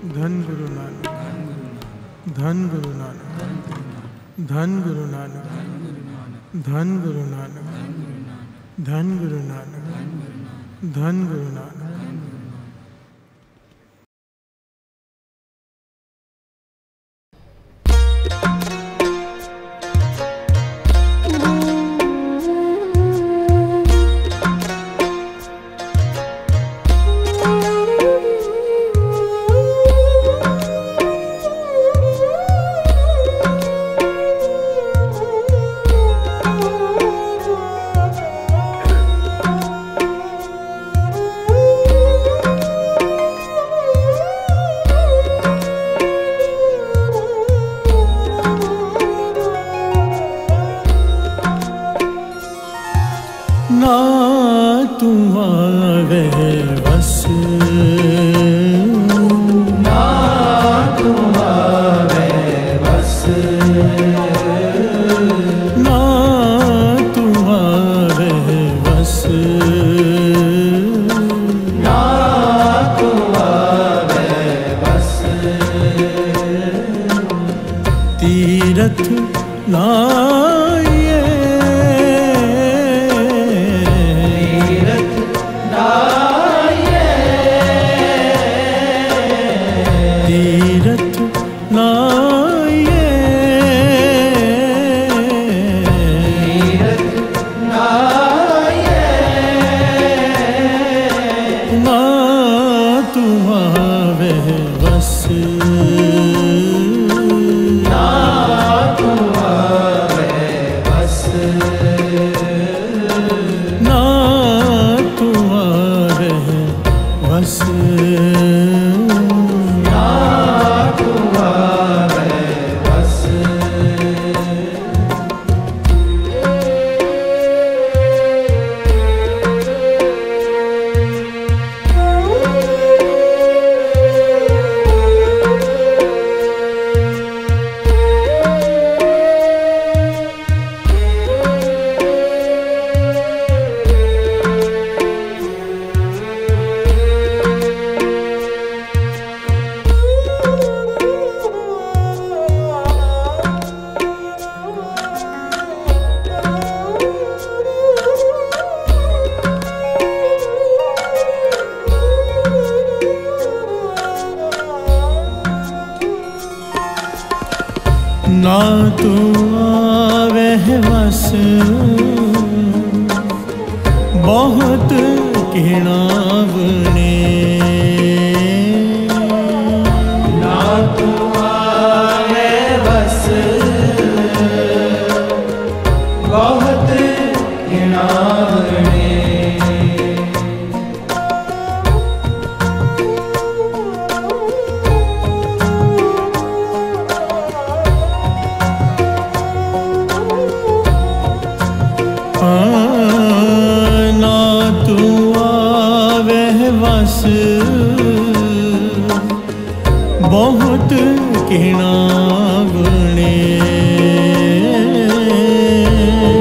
धन गुरु नानक, धन गुरु नानक, धन गुरु नानक, धन गुरु नानक, धन गुरु नानक, धन गुरु नानक। ना तुम आवे बस, ना तुम आवे बस, ना तुम आवे बस, ना तुम आवे बस। तीरथ ना ना तू आवे बस, बहुत किणावने। ना तू आवे बस, बहुत किणावने। ना तू आवे बस, बहुत किणावने।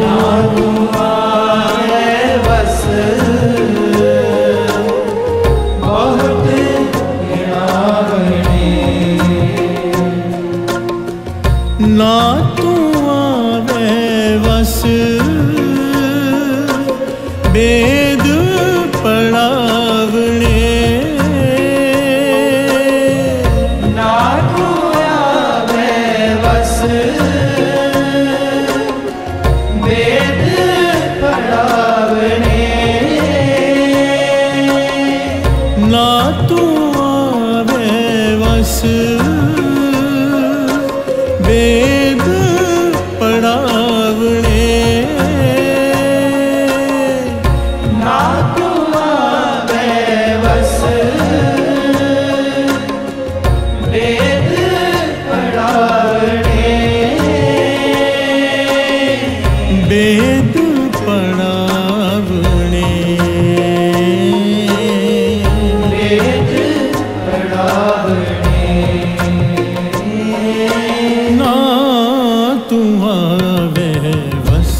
ना तू आवे बस, बहुत किणावने। ना तू आवे बस, वेद पढ़ावने। ना तू आवे बस, वेद पढ़ावने। ना तू आवे बस, वेद पढ़ावने। वेद पढ़ावने, वेद पढ़ावने। ना तू आवे बस,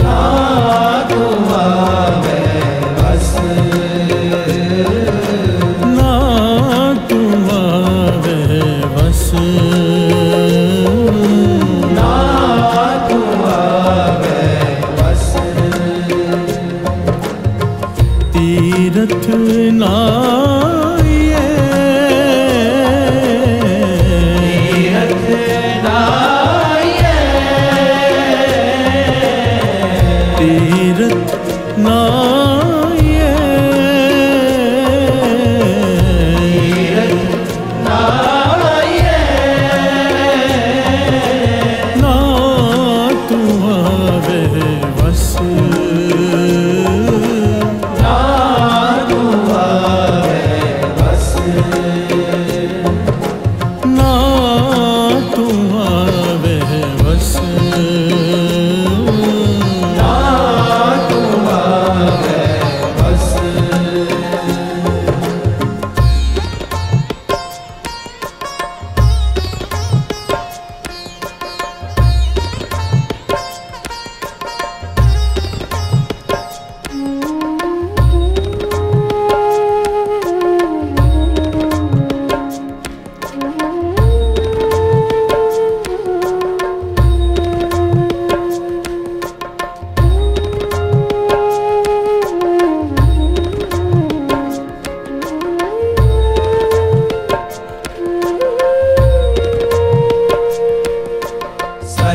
ना तू आवे बस, ना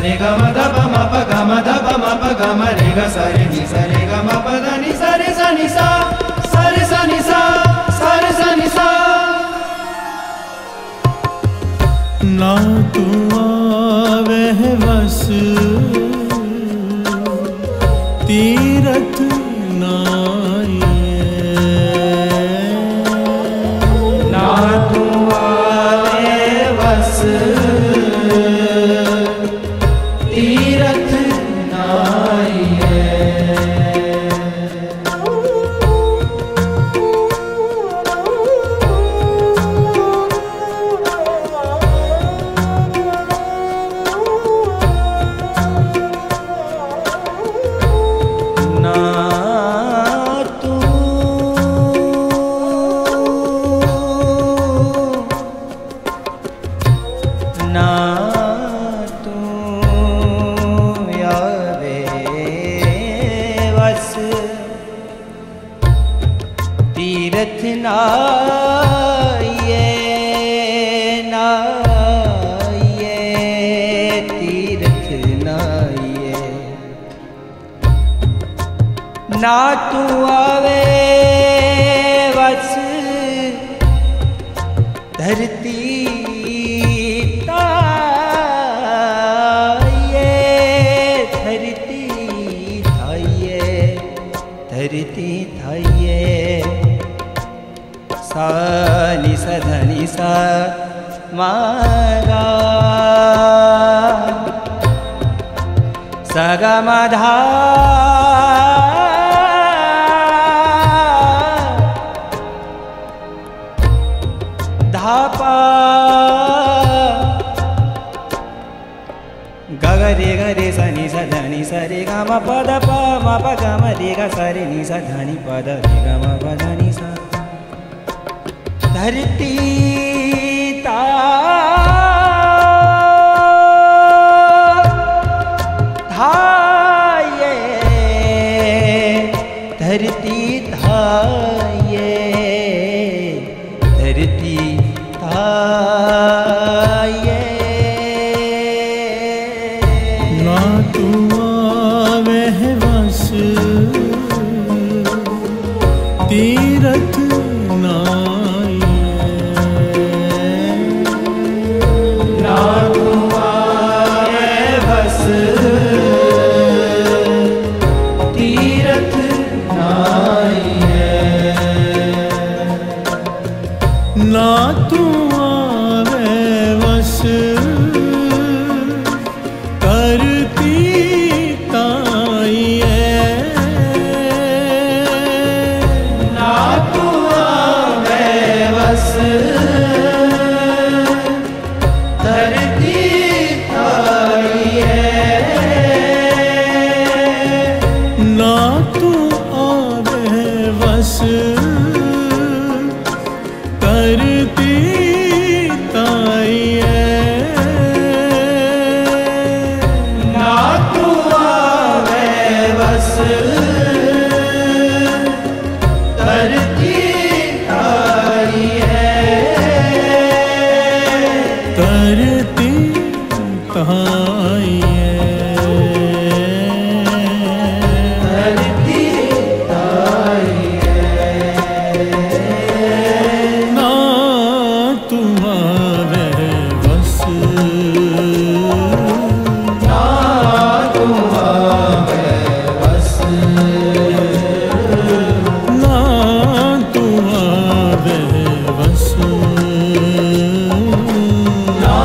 रे ग म ध प म प ग म ध प म प ग म रे ग सा रे नि सा रे ग म प ध नि सा रे सा नि सा सा रे सा नि सा सा रे सा नि सा। ना तू आवह बस तीरथ नाइए, ना तू आवे बस तीरथ नाइए। तीरथ नाइए, नाइए तीरथ नाइए। ना तू आवे बस धरती ताइए, धरती थाइए, धरती थाइए। सा नि सा ध नि सा मा गा सा ग म धा धा पा ग ग रे सा नि सा ध नि सा रे ग म प ध प म प ग म रे ग सा रे नि सा ध नि प ध रे ग म प ध नि सा। धरती थाइए, धरती थाइए, धरती थाइए। ना तू आवह बस तीरथ नाइए, ना तू आवे बस तीरथ नाइए। ना तू आवह बस करती ताइए, ना तू आवे बस धरती थाइए। ना तू आवह बस करती ताइए, ना तू आवे बस धरती थाइए। करती ताइए, धरती थाइए। ना तू आवह बस ना तू आवे बस ना तू आवह बस ना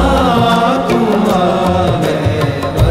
तू आवे बस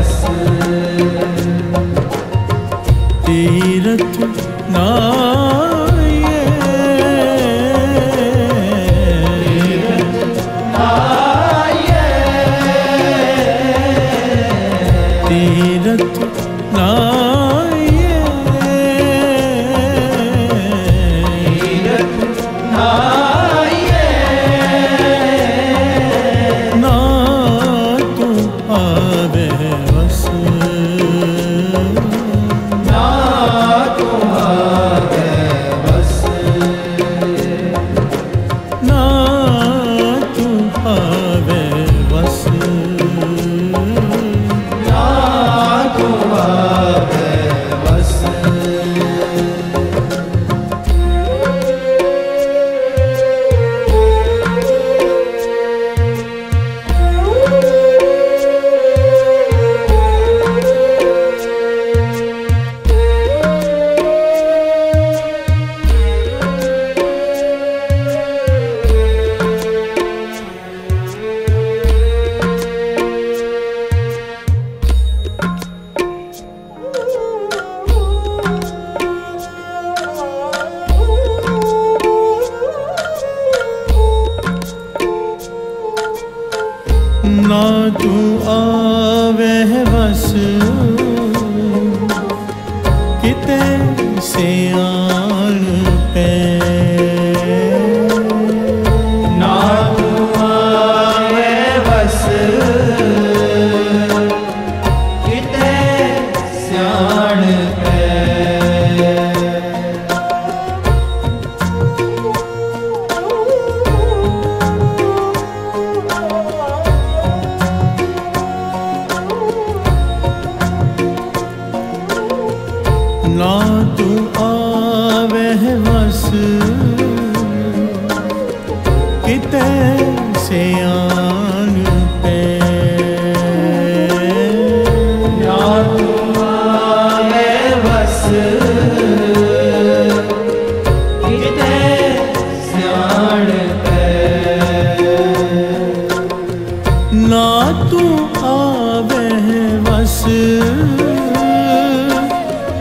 बस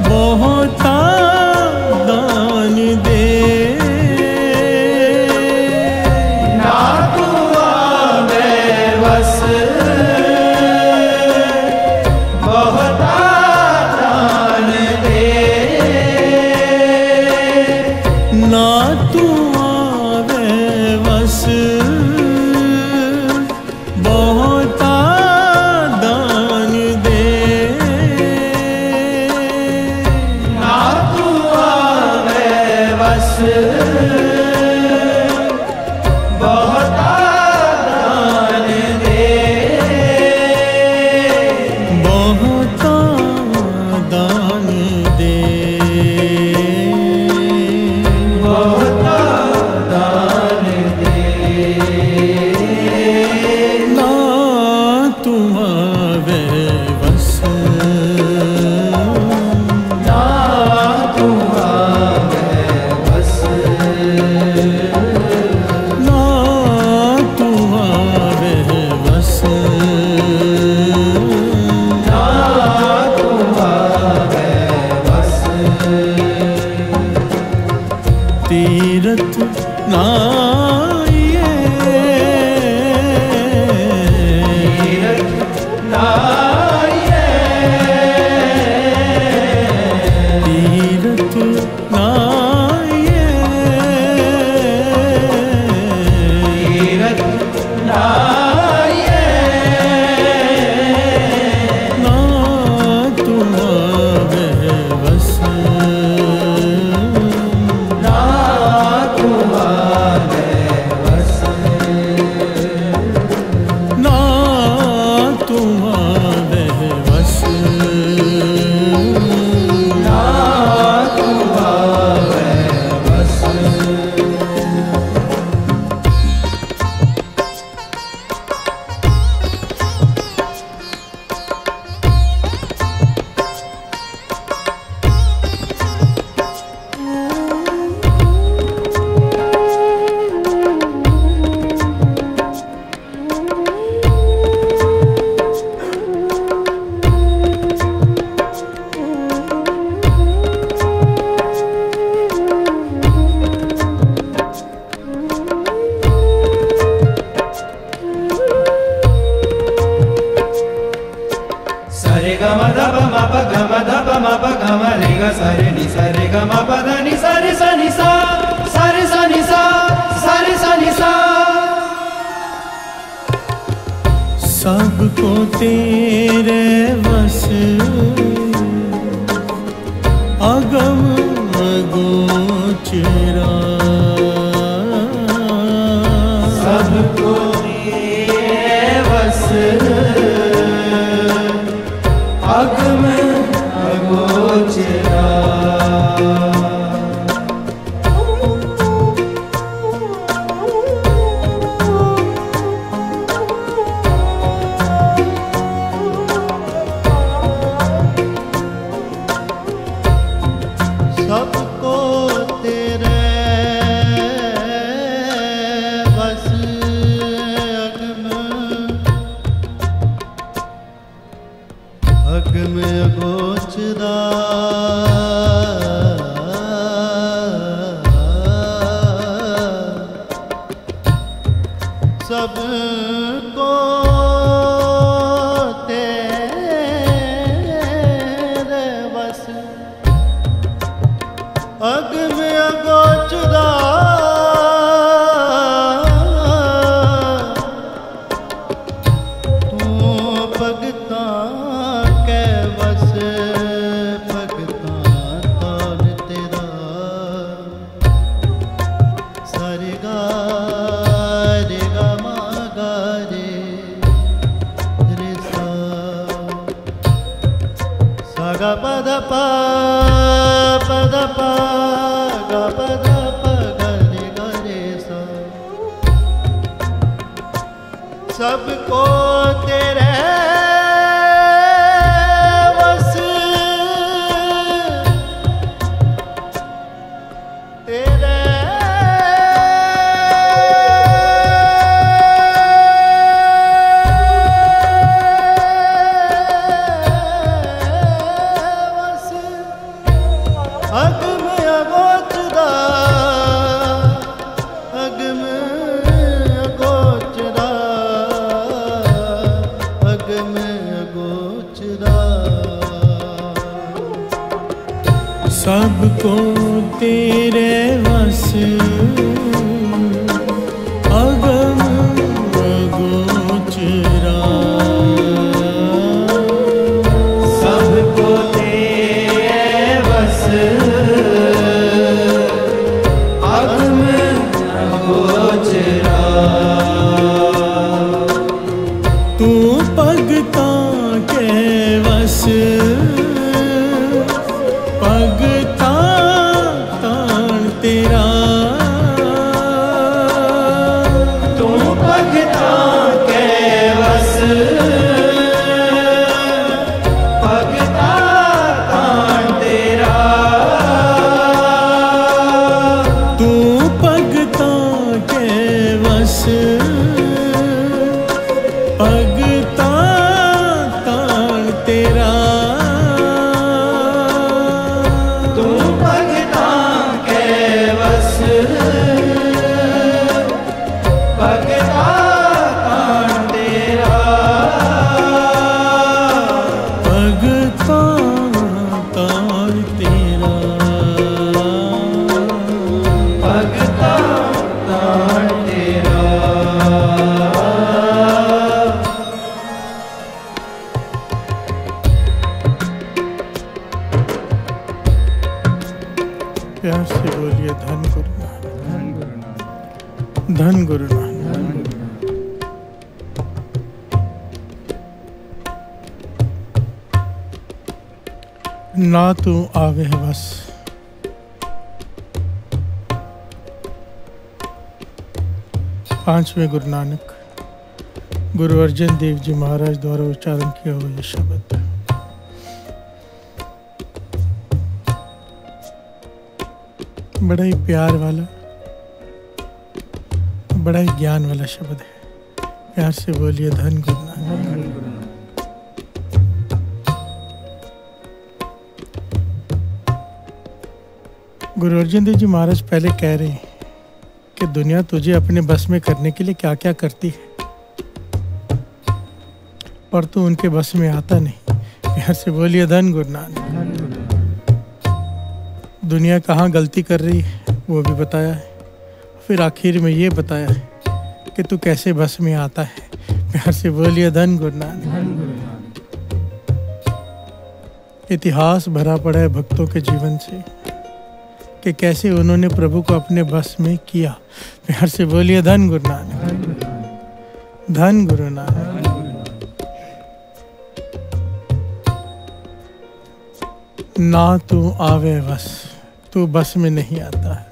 बहुता दान दे ना तू आवे बस बहुता दान दे ना तू आवे बस बहुता दान दे ना तू आवे बस बहुता दान दे बहुता दान दे बहुता दान दे ना तुम आवे बस ना तू आवे बस ना तुम आवे बस ना तू आवे बस तीरथ नाये तीरथ नाये ना तुम आवे बस ना तुम आवे बस सरे ग म ध प म प ग म ध प म प ग म रे ग सरे नि सरे ग म प ध नि सरे स नि सा सरे स नि सा सरे स नि सा सबको तेरे बस अगम गोचरा सबको तेरे बस अगम अगोचरा सबको तेरे बस अगम अगोचरा सबको तेरे बस अगम अगोचरा तू भगता के बस भगता कौन तेरा सारे गा रे गा मा गा रे रे सा गा प ध प ध प गा प ध प ग रे सा सबको तेरे बस तेरे गोचरा। सबको तेरे वश अगम गोचरा। सबको तेरे वश अगम गोचरा। तू भगता के वश भगता तान तेरा। तू भगता के वश भगता तान तेरा। तू भगता के वश भगता तान तेरा। तू भगता के वश भगता तान तेरा। भगता तान तेरा। भगता तान तेरा। प्यार से बोलिए धन गुरु नानक। धन गुरु नानक। ना तू आवे है बस पांचवें गुरु नानक गुरु अर्जन देव जी महाराज द्वारा उच्चारण किया हुआ यह शब्द। बड़ा ही प्यार वाला, बड़ा ही ज्ञान वाला शब्द है। प्यार से बोलिए धन गुरु नानक। गुरु अर्जन देव जी महाराज पहले कह रहे हैं कि दुनिया तुझे अपने बस में करने के लिए क्या क्या करती है और तू उनके बस में आता नहीं। प्यार से बोलिए धन गुरु नानक। दुनिया कहाँ गलती कर रही है वो भी बताया है, फिर आखिर में ये बताया है कि तू कैसे बस में आता है। प्यार से बोलिए धन गुरु नानक। इतिहास भरा पड़ा है भक्तों के जीवन से कि कैसे उन्होंने प्रभु को अपने बस में किया। प्यार से बोलिए धन गुरु नानक। धन गुरु नानक। ना तू आवे बस, तू बस में नहीं आता है।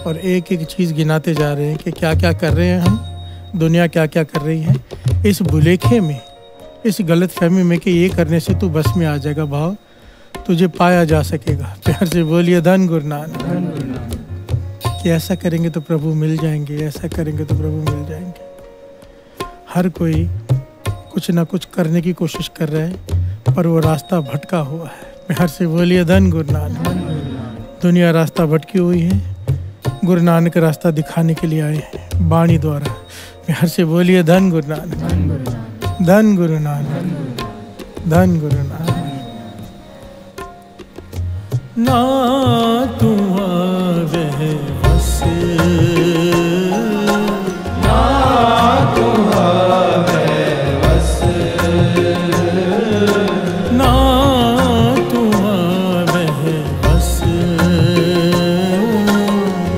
और एक एक चीज़ गिनाते जा रहे हैं कि क्या क्या कर रहे हैं हम, दुनिया क्या क्या कर रही है इस भुलेखे में, इस गलत फहमी में कि ये करने से तू बस में आ जाएगा, भाव तुझे पाया जा सकेगा। प्यार से बोलिए धन गुरु नानक। कि ऐसा करेंगे तो प्रभु मिल जाएंगे, ऐसा करेंगे तो प्रभु मिल जाएंगे। हर कोई कुछ ना कुछ करने की कोशिश कर रहा है पर वो रास्ता भटका हुआ है। प्यार से बोलिए धन गुरु नानक। दुनिया रास्ता भटकी हुई है, गुरु नानक रास्ता दिखाने के लिए आए हैं वाणी द्वारा। प्यार से बोलिए धन गुरु नानक। धन गुरु नानक। धन गुरु नानक। ना तू आवे बस, ना तू आवे बस, ना तू आवे बस,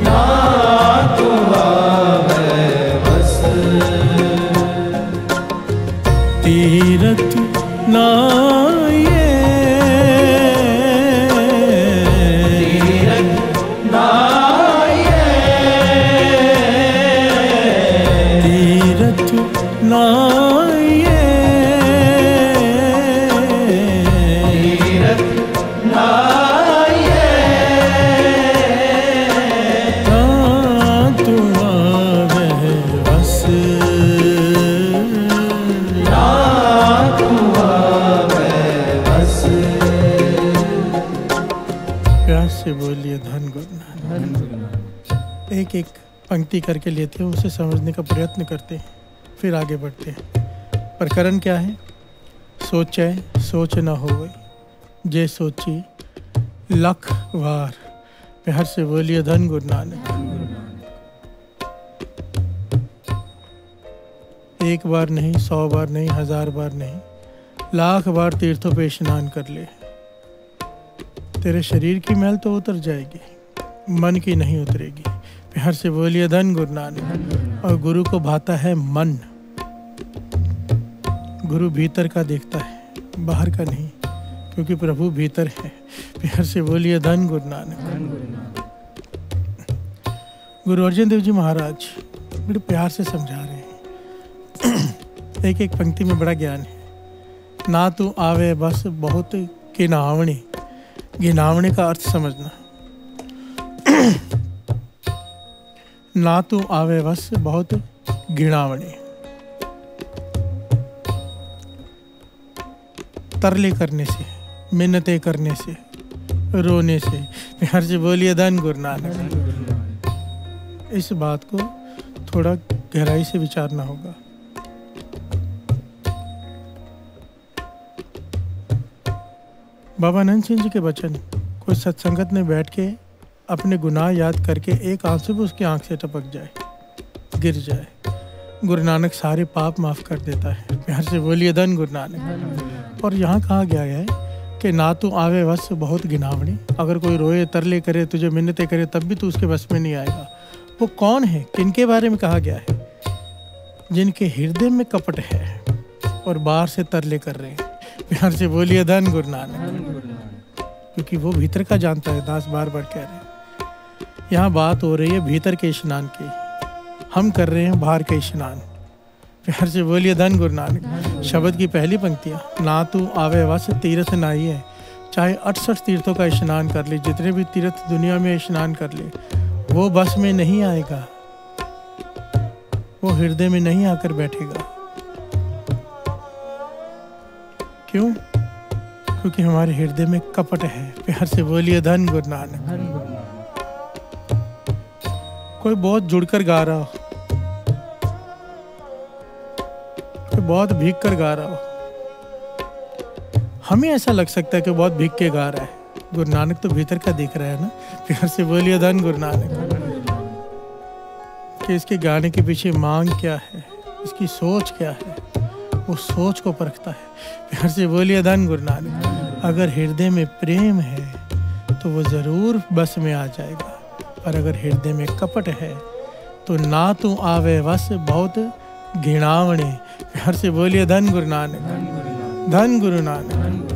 ना तू आवे बस। तीरथ ना से बोलिए धन गुरु नानक। एक एक पंक्ति करके लेते हैं, उसे समझने का प्रयत्न करते हैं, फिर आगे बढ़ते हैं। प्रकरण क्या है? सोचे सोच न होवे, जे सोची लख वार। प्यार से बोलिए धन गुरु नानक। एक बार नहीं, 100 बार नहीं, 1000 बार नहीं, लाख बार तीर्थों पे स्नान कर ले, तेरे शरीर की मैल तो उतर जाएगी, मन की नहीं उतरेगी। प्यार से बोलिए धन गुरु नानक। और गुरु को भाता है मन। गुरु भीतर का देखता है, बाहर का नहीं, क्योंकि प्रभु भीतर है। प्यार से बोलिए धन गुरु नानक। गुरु अर्जन देव जी महाराज बड़े प्यार से समझा रहे हैं। एक एक पंक्ति में बड़ा ज्ञान है। ना तू आवे बस बहुत गिनावणी। गिनावणी का अर्थ समझना। ना तू आवे बस बहुत गिनावणी। तरले करने से, मिन्नतें करने से, रोने से। प्यार से बोलिए धन गुरु नानक। इस बात को थोड़ा गहराई से विचारना होगा। बाबा नंद सिंह जी के वचन, कोई सत्संगत में बैठ के अपने गुनाह याद करके एक आंसू भी उसकी आंख से टपक जाए, गिर जाए, गुरु नानक सारे पाप माफ कर देता है। प्यार से बोलिए धन गुरु नानक। और यहाँ कहा गया है कि ना तू आवे बस बहुत गिनावणी। अगर कोई रोए, तरले करे, तुझे मिन्नतें करे, तब भी तू उसके बस में नहीं आएगा। वो कौन है, किनके बारे में कहा गया है? जिनके हृदय में कपट है और बाहर से तरले कर रहे हैं। प्यार से बोलिए धन गुरु नानक। क्योंकि वो भीतर का जानता है, दास बार बार कह रहे हैं। यहाँ बात हो रही है भीतर के स्नान की, हम कर रहे हैं बाहर के स्नान। प्यार से बोलिए धन गुरु नानक। शब्द की पहली पंक्तियाँ, ना तू आवे वस तीर्थ नाई है। चाहे 68 तीर्थों का स्नान कर ले, जितने भी तीर्थ दुनिया में स्नान कर ले, वो बस में नहीं आएगा, वो हृदय में नहीं आकर बैठेगा। क्यों? क्योंकि हमारे हृदय में कपट है। प्यार से बोलिए धन गुरु नानक। कोई बहुत जुड़कर गा रहा हो, कोई बहुत भीग कर गा रहा हो, हमें ऐसा लग सकता है कि बहुत भीग के गा रहा है। गुरु नानक तो भीतर का देख रहा है ना। प्यार से बोलिए धन गुरु नानक। कि इसके गाने के पीछे मांग क्या है, इसकी सोच क्या है, वो सोच को परखता है। प्यार से बोलिए धन गुरु नानक। अगर हृदय में प्रेम है तो वो जरूर बस में आ जाएगा, और अगर हृदय में कपट है तो ना तू आवे वस बहुत घिनावणे। प्यार से बोलिए धन गुरु नानक। धन गुरु नानक।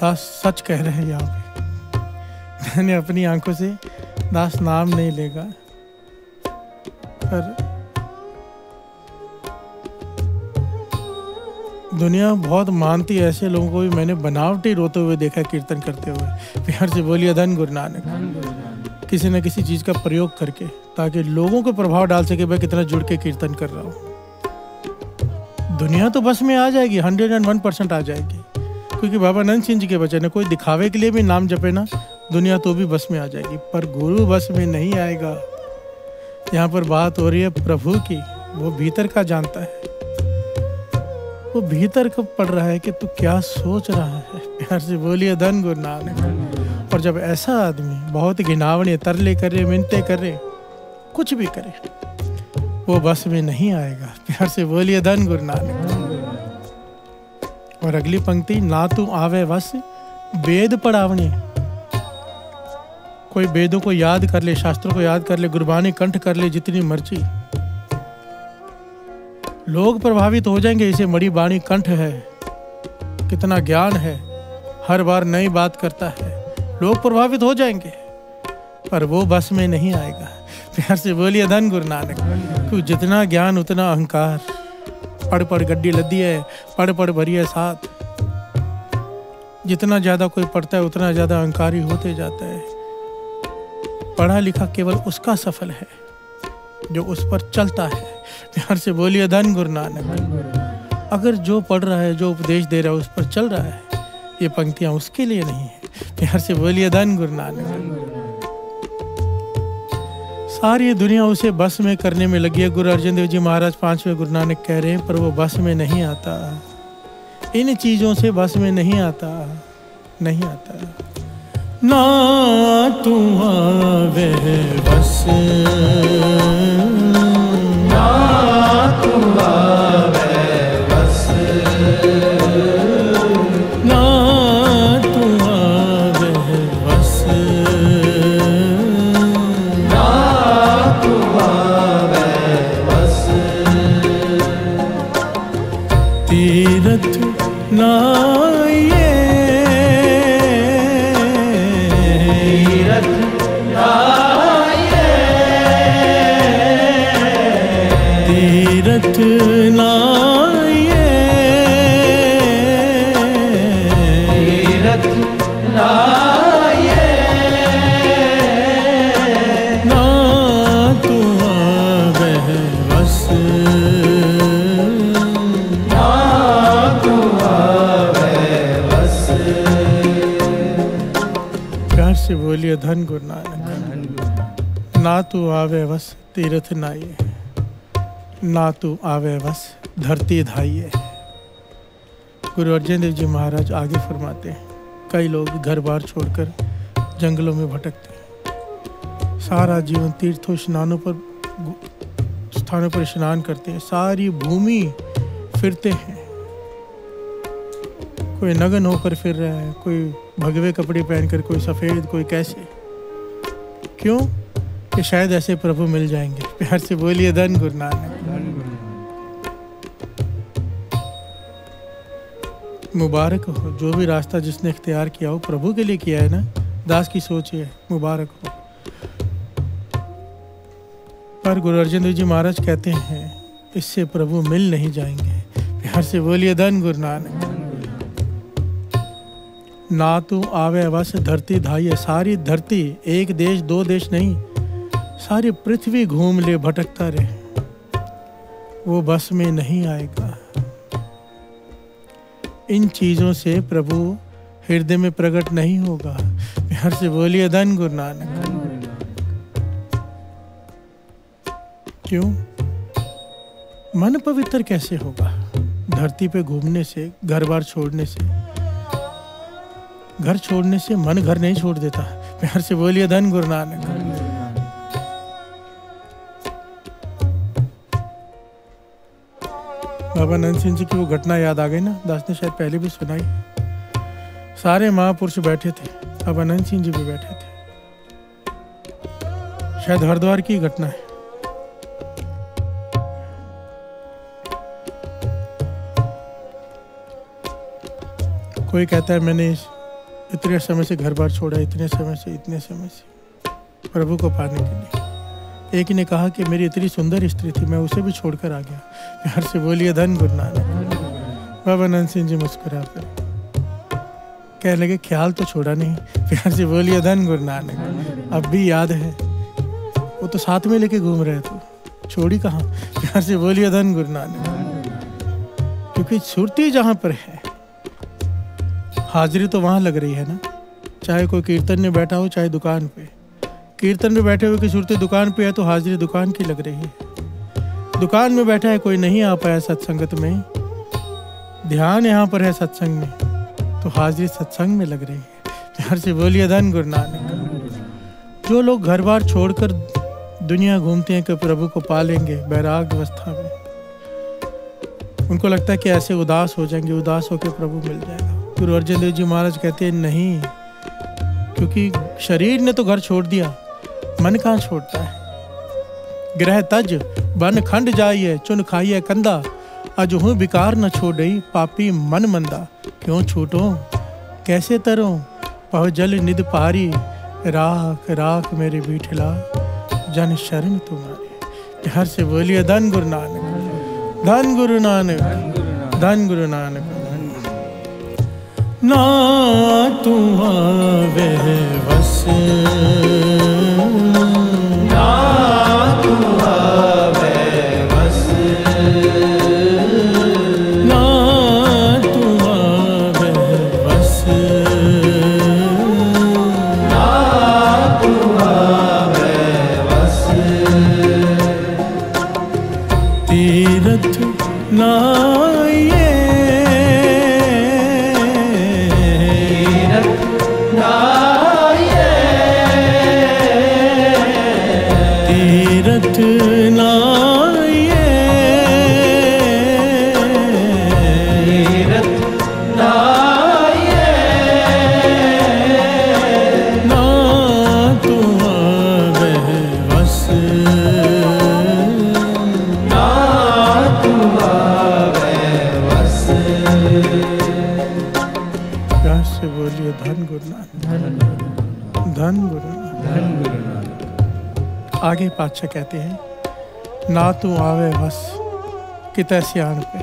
दास सच कह रहे हैं यहाँ पे। मैंने अपनी आंखों से, दास नाम नहीं लेगा, पर दुनिया बहुत मानती है ऐसे लोगों को भी मैंने बनावटी रोते हुए देखा कीर्तन करते हुए। प्यार से बोलिए धन गुरु नानक। किसी न किसी चीज का प्रयोग करके, ताकि लोगों को प्रभाव डाल सके भाई कितना जुड़ के कीर्तन कर रहा हूँ। दुनिया तो बस में आ जाएगी, 101% आ जाएगी। क्योंकि बाबा नंद सिंह जी के वचन है, कोई दिखावे के लिए भी नाम जपे ना, दुनिया तो भी बस में आ जाएगी, पर गुरु बस में नहीं आएगा। यहाँ पर बात हो रही है प्रभु की, वो भीतर का जानता है, वो भीतर को पढ़ रहा है कि तू क्या सोच रहा है। प्यार से बोलिए धन गुरु नानक। और जब ऐसा आदमी बहुत घिनावने, तरले करे, मिन्नतें करे, कुछ भी करे, वो बस में नहीं आएगा। प्यार से बोलिए धन गुरु नानक। और अगली पंक्ति, ना तू आवे वस वेद पढ़ावने। कोई वेदों को याद कर ले, शास्त्रों को याद कर ले, गुरबानी कंठ कर ले, जितनी मर्जी, लोग प्रभावित हो जाएंगे। इसे मड़ी बाणी कंठ है, कितना ज्ञान है, हर बार नई बात करता है, लोग प्रभावित हो जाएंगे, पर वो बस में नहीं आएगा। प्यार से बोलिए धन गुरु नानक। क्योंकि जितना ज्ञान उतना अहंकार। पढ़ पढ़ गड्डी लद्दी है, पढ़ पढ़ भरी है साथ। जितना ज्यादा कोई पढ़ता है उतना ज्यादा अहंकारी होते जाता है। पढ़ा लिखा केवल उसका सफल है जो उस पर चलता है। प्यार से बोलिए धन गुरु नानक। अगर जो पढ़ रहा है, जो उपदेश दे रहा है, उस पर चल रहा है, ये पंक्तियां उसके लिए नहीं है। प्यार से बोलिए धन गुरु नानक। सारी दुनिया उसे बस में करने में लगी है। गुरु अर्जन देव जी महाराज 5वें गुरु नानक कह रहे हैं, पर वो बस में नहीं आता, इन चीजों से बस में नहीं आता, नहीं आता। ना तू आवे बस, ना तू आवे बस, ना तू आवे बस, ना तू आवे बस। तीरथ ना ये, तीरथ ना ये, तीरथ ना ये, तीरथ ना ये, ना तू आवे बस, ना तू आवे बस। प्यार से बोलिए धन गुरु नानक। ना तू आवे बस तीरथ नाइए, ना तू आवे बस धरती धाइए। गुरु अर्जन देव जी महाराज आगे फरमाते हैं, कई लोग घर बार छोड़कर जंगलों में भटकते हैं, सारा जीवन तीर्थों स्नानों पर स्थानों पर स्नान करते हैं, सारी भूमि फिरते हैं। कोई नग्न होकर फिर रहा है, कोई भगवे कपड़े पहनकर, कोई सफेद, कोई कैसे। क्यों? कि शायद ऐसे प्रभु मिल जाएंगे। प्यार से बोलिए धन गुरु नानक। मुबारक हो जो भी रास्ता जिसने इख्तियार किया हो, प्रभु के लिए किया है ना। दास की सोच है, मुबारक हो। पर गुरु अर्जन देव जी महाराज कहते हैं, इससे प्रभु मिल नहीं जाएंगे। प्यार से बोलिए धन गुरु नानक। ना तू आवे बस धरती धाइए। सारी धरती, एक देश दो देश नहीं, सारी पृथ्वी घूम ले, भटकता रहे, वो बस में नहीं आएगा। इन चीजों से प्रभु हृदय में प्रकट नहीं होगा। प्यार से बोलिए धन गुरु नानक। क्यों? मन पवित्र कैसे होगा? धरती पे घूमने से, घर बार छोड़ने से। घर छोड़ने से मन घर नहीं छोड़ देता। प्यार से बोलिए धन गुरु नानक। बाबा नंद सिंह जी की वो घटना याद आ गई ना, दास ने शायद पहले भी सुनाई। सारे महापुरुष बैठे थे, बाबा नंद सिंह जी भी बैठे थे। शायद हरिद्वार की घटना है। कोई कहता है मैंने इतने समय से घर बार छोड़ा, इतने समय से प्रभु को पाने के लिए। एक ने कहा कि मेरी इतनी सुंदर स्त्री थी, मैं उसे भी छोड़कर आ गया। प्यार से बोलिए धन गुरु नानक। बाबा नंद सिंह जी मुस्कुरा कर कह लगे, ख्याल तो छोड़ा नहीं। प्यार से बोलिए धन गुरु नानक। अब भी याद है, वो तो साथ में लेके घूम रहे थे, छोड़ी कहाँ। प्यार से बोलिए धन गुरु नानक। क्योंकि सुरती जहाँ पर है, हाजिरी तो वहाँ लग रही है ना। चाहे कोई कीर्तन में बैठा हो, चाहे दुकान पे। कीर्तन में बैठे हुए की सुरती दुकान पे है तो हाजिरी दुकान की लग रही है। दुकान में बैठा है, कोई नहीं आ पाया सत्संगत में, ध्यान यहाँ पर है सत्संग में, तो हाजिरी सत्संग में लग रही है। प्यार से बोलिए धन गुरु नानक। जो लोग घर बार छोड़कर दुनिया घूमते हैं कि प्रभु को पालेंगे बैराग अवस्था में, उनको लगता है कि ऐसे उदास हो जाएंगे, उदास होकर प्रभु मिल जाएगा। गुरु अर्जन देव जी महाराज कहते हैं नहीं, क्योंकि शरीर ने तो घर छोड़ दिया, मन कहाँ छोड़ता है। ग्रह तज बन खंड जाइए, चुन खाइए कंदा, अजहू बिकार न छोड़ई, पापी मन मंदा। क्यों छूटो कैसे तरो, पह जल निध पारी, राख राख मेरे बीठला, जन शरण तुम्हारे। प्यार से बोलिए धन गुरु नानक। धन गुरु नानक। धन गुरु नानक। ना तू आवे बस, ना तू आवे बस, ना तू आवे बस, ना तू आवे बस। नाइए, तीरथ नाइए, तीरथ नाइए, तीरथ नाइए, ना तू आवे बस, ना तू आवे बस। प्यार से बोलिए धन गुरु नानक, धन गुरु नानक। धन गुरु नानक। आगे पातशाह कहते हैं, ना तू आवे बस कितै सियाण पे,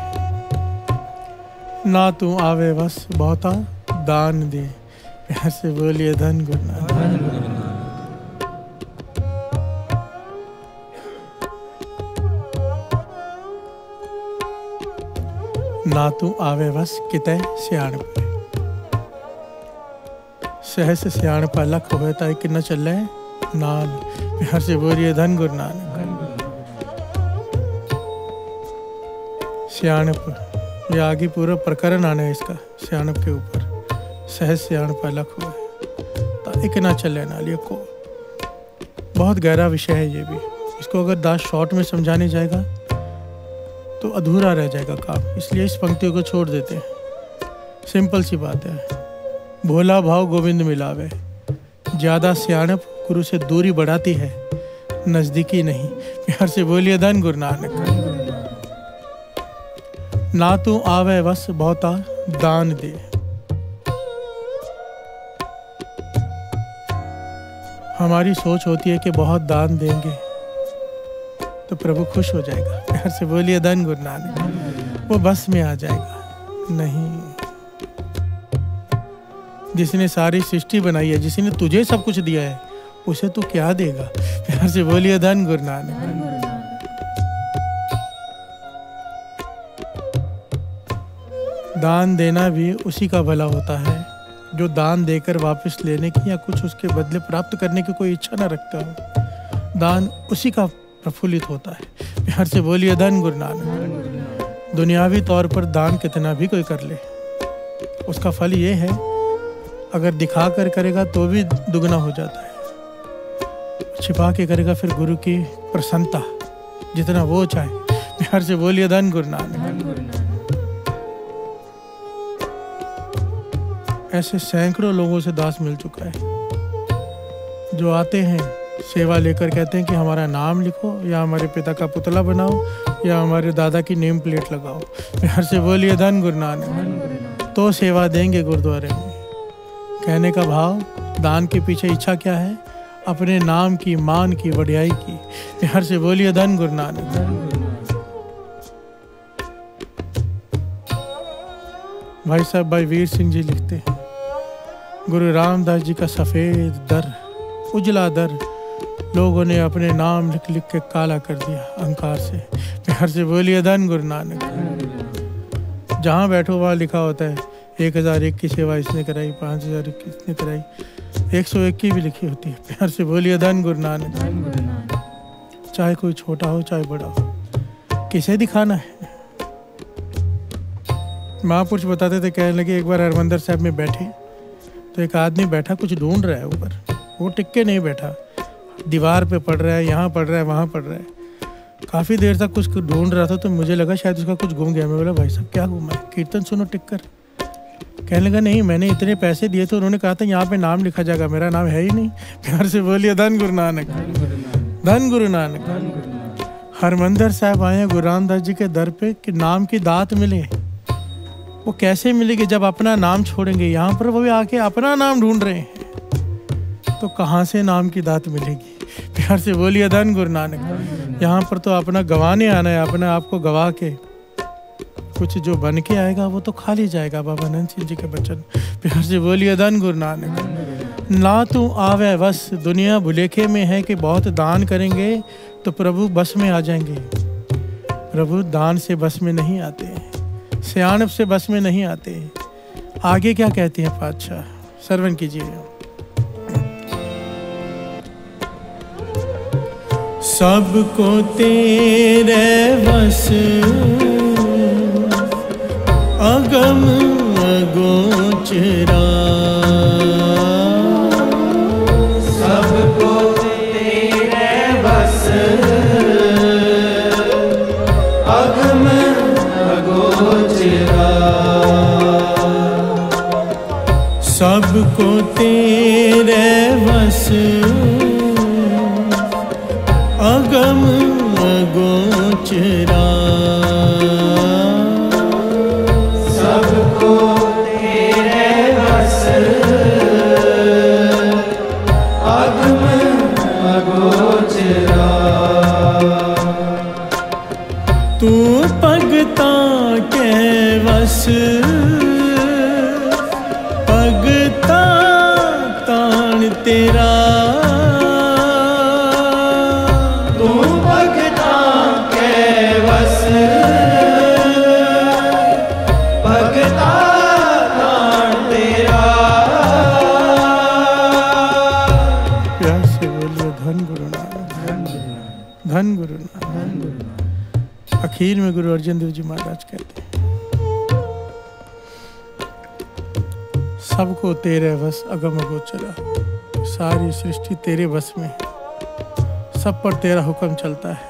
ना तू आवे बस बहुता दान दे। प्यार से बोलिए धन गुरु नानक, धन गुरु नानक। ना तू आवे बस कितै सियाण पे, सहस सियाण पा लख होए ताई कि न चले नाल। प्यार से बोलिए धन गुरु नानक। सियाणप, ये आगे पूरा प्रकरण आना है इसका सियाणप के ऊपर। सहज सियाण पा लख होए ताई कि न चले नाल, ये को बहुत गहरा विषय है ये भी। इसको अगर दास शॉर्ट में समझाने जाएगा तो अधूरा रह जाएगा काम, इसलिए इस पंक्तियों को छोड़ देते हैं। सिंपल सी बात है, भोला भाव गोविंद मिलावे, ज्यादा सियाणप गुरु से दूरी बढ़ाती है, नजदीकी नहीं। प्यार से बोलिए धन गुरु नानक। ना तू आवे बस बहुता दान दे, हमारी सोच होती है कि बहुत दान देंगे तो प्रभु खुश हो जाएगा। प्यार से बोलिए धन गुरु नानक, वो बस में आ जाएगा। नहीं, जिसने सारी सृष्टि बनाई है, जिसने तुझे सब कुछ दिया है, उसे तू क्या देगा। प्यार से बोलिए धन गुरु नानक। दान देना भी उसी का भला होता है जो दान देकर वापस लेने की या कुछ उसके बदले प्राप्त करने की कोई इच्छा न रखता हो। दान उसी का प्रफुल्लित होता है। प्यार से बोलिए धन गुरु नानक। दुनियावी तौर पर दान कितना भी कोई कर ले, उसका फल ये है, अगर दिखा कर करेगा तो भी दुगना हो जाता है, छिपा के करेगा फिर गुरु की प्रसन्नता जितना वो चाहे। प्यार से बोलिए धन गुरु नानक। ऐसे सैकड़ों लोगों से दास मिल चुका है जो आते हैं सेवा लेकर, कहते हैं कि हमारा नाम लिखो या हमारे पिता का पुतला बनाओ या हमारे दादा की नेम प्लेट लगाओ। प्यार से बोलिए धन गुरु नानक। तो सेवा देंगे गुरुद्वारे में। कहने का भाव, दान के पीछे इच्छा क्या है? अपने नाम की, मान की, वड्याई की। प्यार से बोलिए धन गुरु नानक। भाई साहब भाई वीर सिंह जी लिखते हैं, गुरु रामदास जी का सफेद दर, उजला दर, लोगों ने अपने नाम लिख लिख के काला कर दिया अहंकार से। प्यार से बोलिए धन गुरु नानक। जहाँ बैठो वहाँ लिखा होता है 1001 की सेवा इसने कराई, 5000 की इसने कराई, 101 की भी लिखी होती है। प्यार से बोलिए धन गुरु नानक। चाहे कोई छोटा हो चाहे बड़ा हो, किसे दिखाना है? महापुरुष बताते थे, कहने लगे एक बार हरमंदिर साहब में बैठे तो एक आदमी बैठा कुछ ढूंढ रहा है ऊपर, वो टिक के नहीं बैठा, दीवार पे पढ़ रहा है, यहाँ पढ़ रहा है, वहाँ पढ़ रहा है। काफ़ी देर तक कुछ ढूंढ रहा था तो मुझे लगा शायद उसका कुछ गुम गया। मैं बोला भाई साहब क्या घूमा है? कीर्तन सुनो टिक कर। कहने लगा नहीं, मैंने इतने पैसे दिए थे, उन्होंने कहा था यहाँ पे नाम लिखा जाएगा, मेरा नाम है ही नहीं। प्यार से बोलिए धन गुरु नानक। धन गुरु नानक। हरमंदिर साहब आए गुरु रामदास जी के दर पे कि नाम की दात मिले। वो कैसे मिलेगी जब अपना नाम छोड़ेंगे? यहाँ पर वो आके अपना नाम ढूंढ रहे हैं तो कहाँ से नाम की दात मिलेगी? प्यार से बोलिए धन गुरु नानक। यहाँ पर तो अपना गंवाने आना है, अपने आप को गवा के कुछ जो बन के आएगा वो तो खाली जाएगा। बाबा नंद सिंह जी के वचन। प्यार से बोलिए धन गुरु नानक। ना तू आवे बस, दुनिया भुलेखे में है कि बहुत दान करेंगे तो प्रभु बस में आ जाएंगे। प्रभु दान से बस में नहीं आते, सियाणप से बस में नहीं आते। आगे क्या कहते हैं पातशाह, श्रवण कीजिए। सबको तेरे बस अगम अगोचरा सबको तेरे बस अगम अगोचरा सबको तेरे बस अगम अगोचरा सबको तेरे बस अगम अगोचरा तू भगता के वस भगता तान तेरा तू भगता के वस भगता तान तेरा प्यार से बोलिए धन गुरु नानक, धन गुरु नानक। आखिर में गुरु अर्जन देव जी महाराज कहते हैं सबको तेरे बस अगम अगोचरा, सारी सृष्टि तेरे बस में है, सब पर तेरा हुक्म चलता है।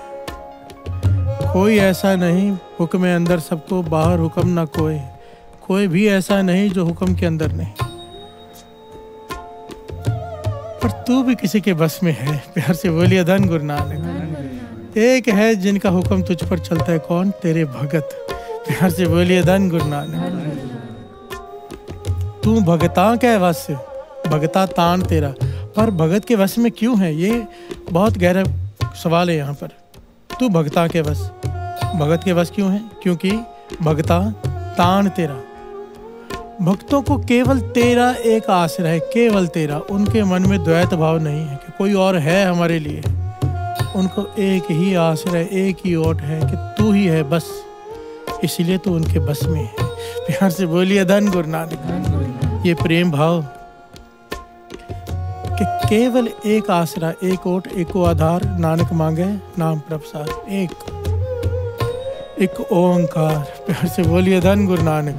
कोई ऐसा नहीं हुक्म है अंदर सबको, बाहर हुक्म ना कोई, कोई भी ऐसा नहीं जो हुक्म के अंदर नहीं। पर तू भी किसी के बस में है। प्यार से बोलिए धन गुरु नानक। एक है जिनका हुक्म तुझ पर चलता है, कौन? तेरे भगत। प्यार से बोलिए धन गुरु नानक। तू भगता के वश, भगता तान तेरा। पर भगत के वश में क्यों है? ये बहुत गहरा सवाल है यहाँ पर। तू भगता के वश, भगत के वश क्यों है? क्योंकि भगता तान तेरा। भक्तों को केवल तेरा एक आश्रय है, केवल तेरा। उनके मन में द्वैत भाव नहीं है कि कोई और है हमारे लिए। उनको एक ही आश्रय, एक ही ओट है कि तू ही है बस। इसलिए तो उनके बस में है। प्यार से बोलिए धन गुरु नानक। ये प्रेम भाव कि केवल एक आसरा, एक ओट, एको आधार, नानक मांगे नाम प्रभसार। एक ओंकार। प्यार से बोलिए धन गुरु नानक।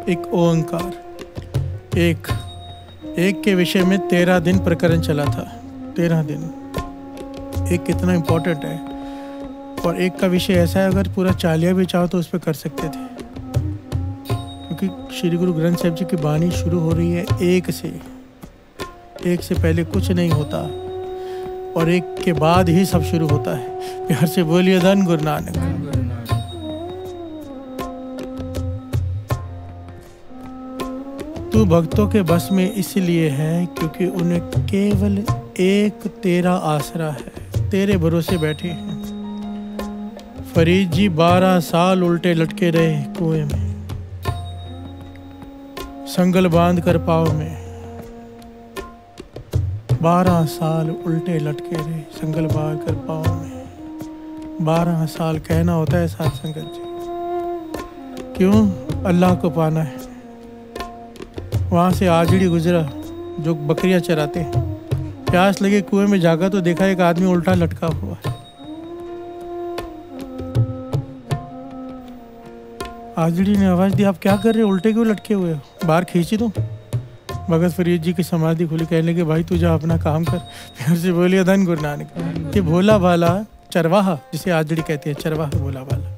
एक ओंकार। एक के विषय में 13 दिन प्रकरण चला था। 13 दिन। एक कितना इम्पोर्टेंट है। और एक का विषय ऐसा है, अगर पूरा चालिया भी चाहो तो उस पर कर सकते थे, क्योंकि श्री गुरु ग्रंथ साहिब जी की बानी शुरू हो रही है एक से। एक से पहले कुछ नहीं होता और एक के बाद ही सब शुरू होता है। प्यार से बोलिए धन गुरु नानक। तू भक्तों के बस में इसलिए है क्योंकि उन्हें केवल एक तेरा आसरा है। तेरे भरोसे बैठे हैं। फरीद जी 12 साल उल्टे लटके रहे कुएं में, संगल बांध कर पाँव में। 12 साल उल्टे लटके रहे, संगल बांध कर पाँव में। 12 साल कहना होता है साथ संगत जी। क्यों? अल्लाह को पाना है। वहाँ से आजड़ी गुजरा जो बकरियां चराते हैं। प्यास लगे कुएं में जागा तो देखा एक आदमी उल्टा लटका हुआ है। आजड़ी ने आवाज दी, आप क्या कर रहे हो? उल्टे क्यों लटके हुए हो? बाहर खींची दूं? भगत फरीद जी की समाधि खुली। कहने लगे, भाई तू जा अपना काम कर। प्यार से बोलिए धन गुरु नानक। ये भोला भाला चरवाहा, जिसे आजड़ी कहते हैं, चरवाहा भोला भाला,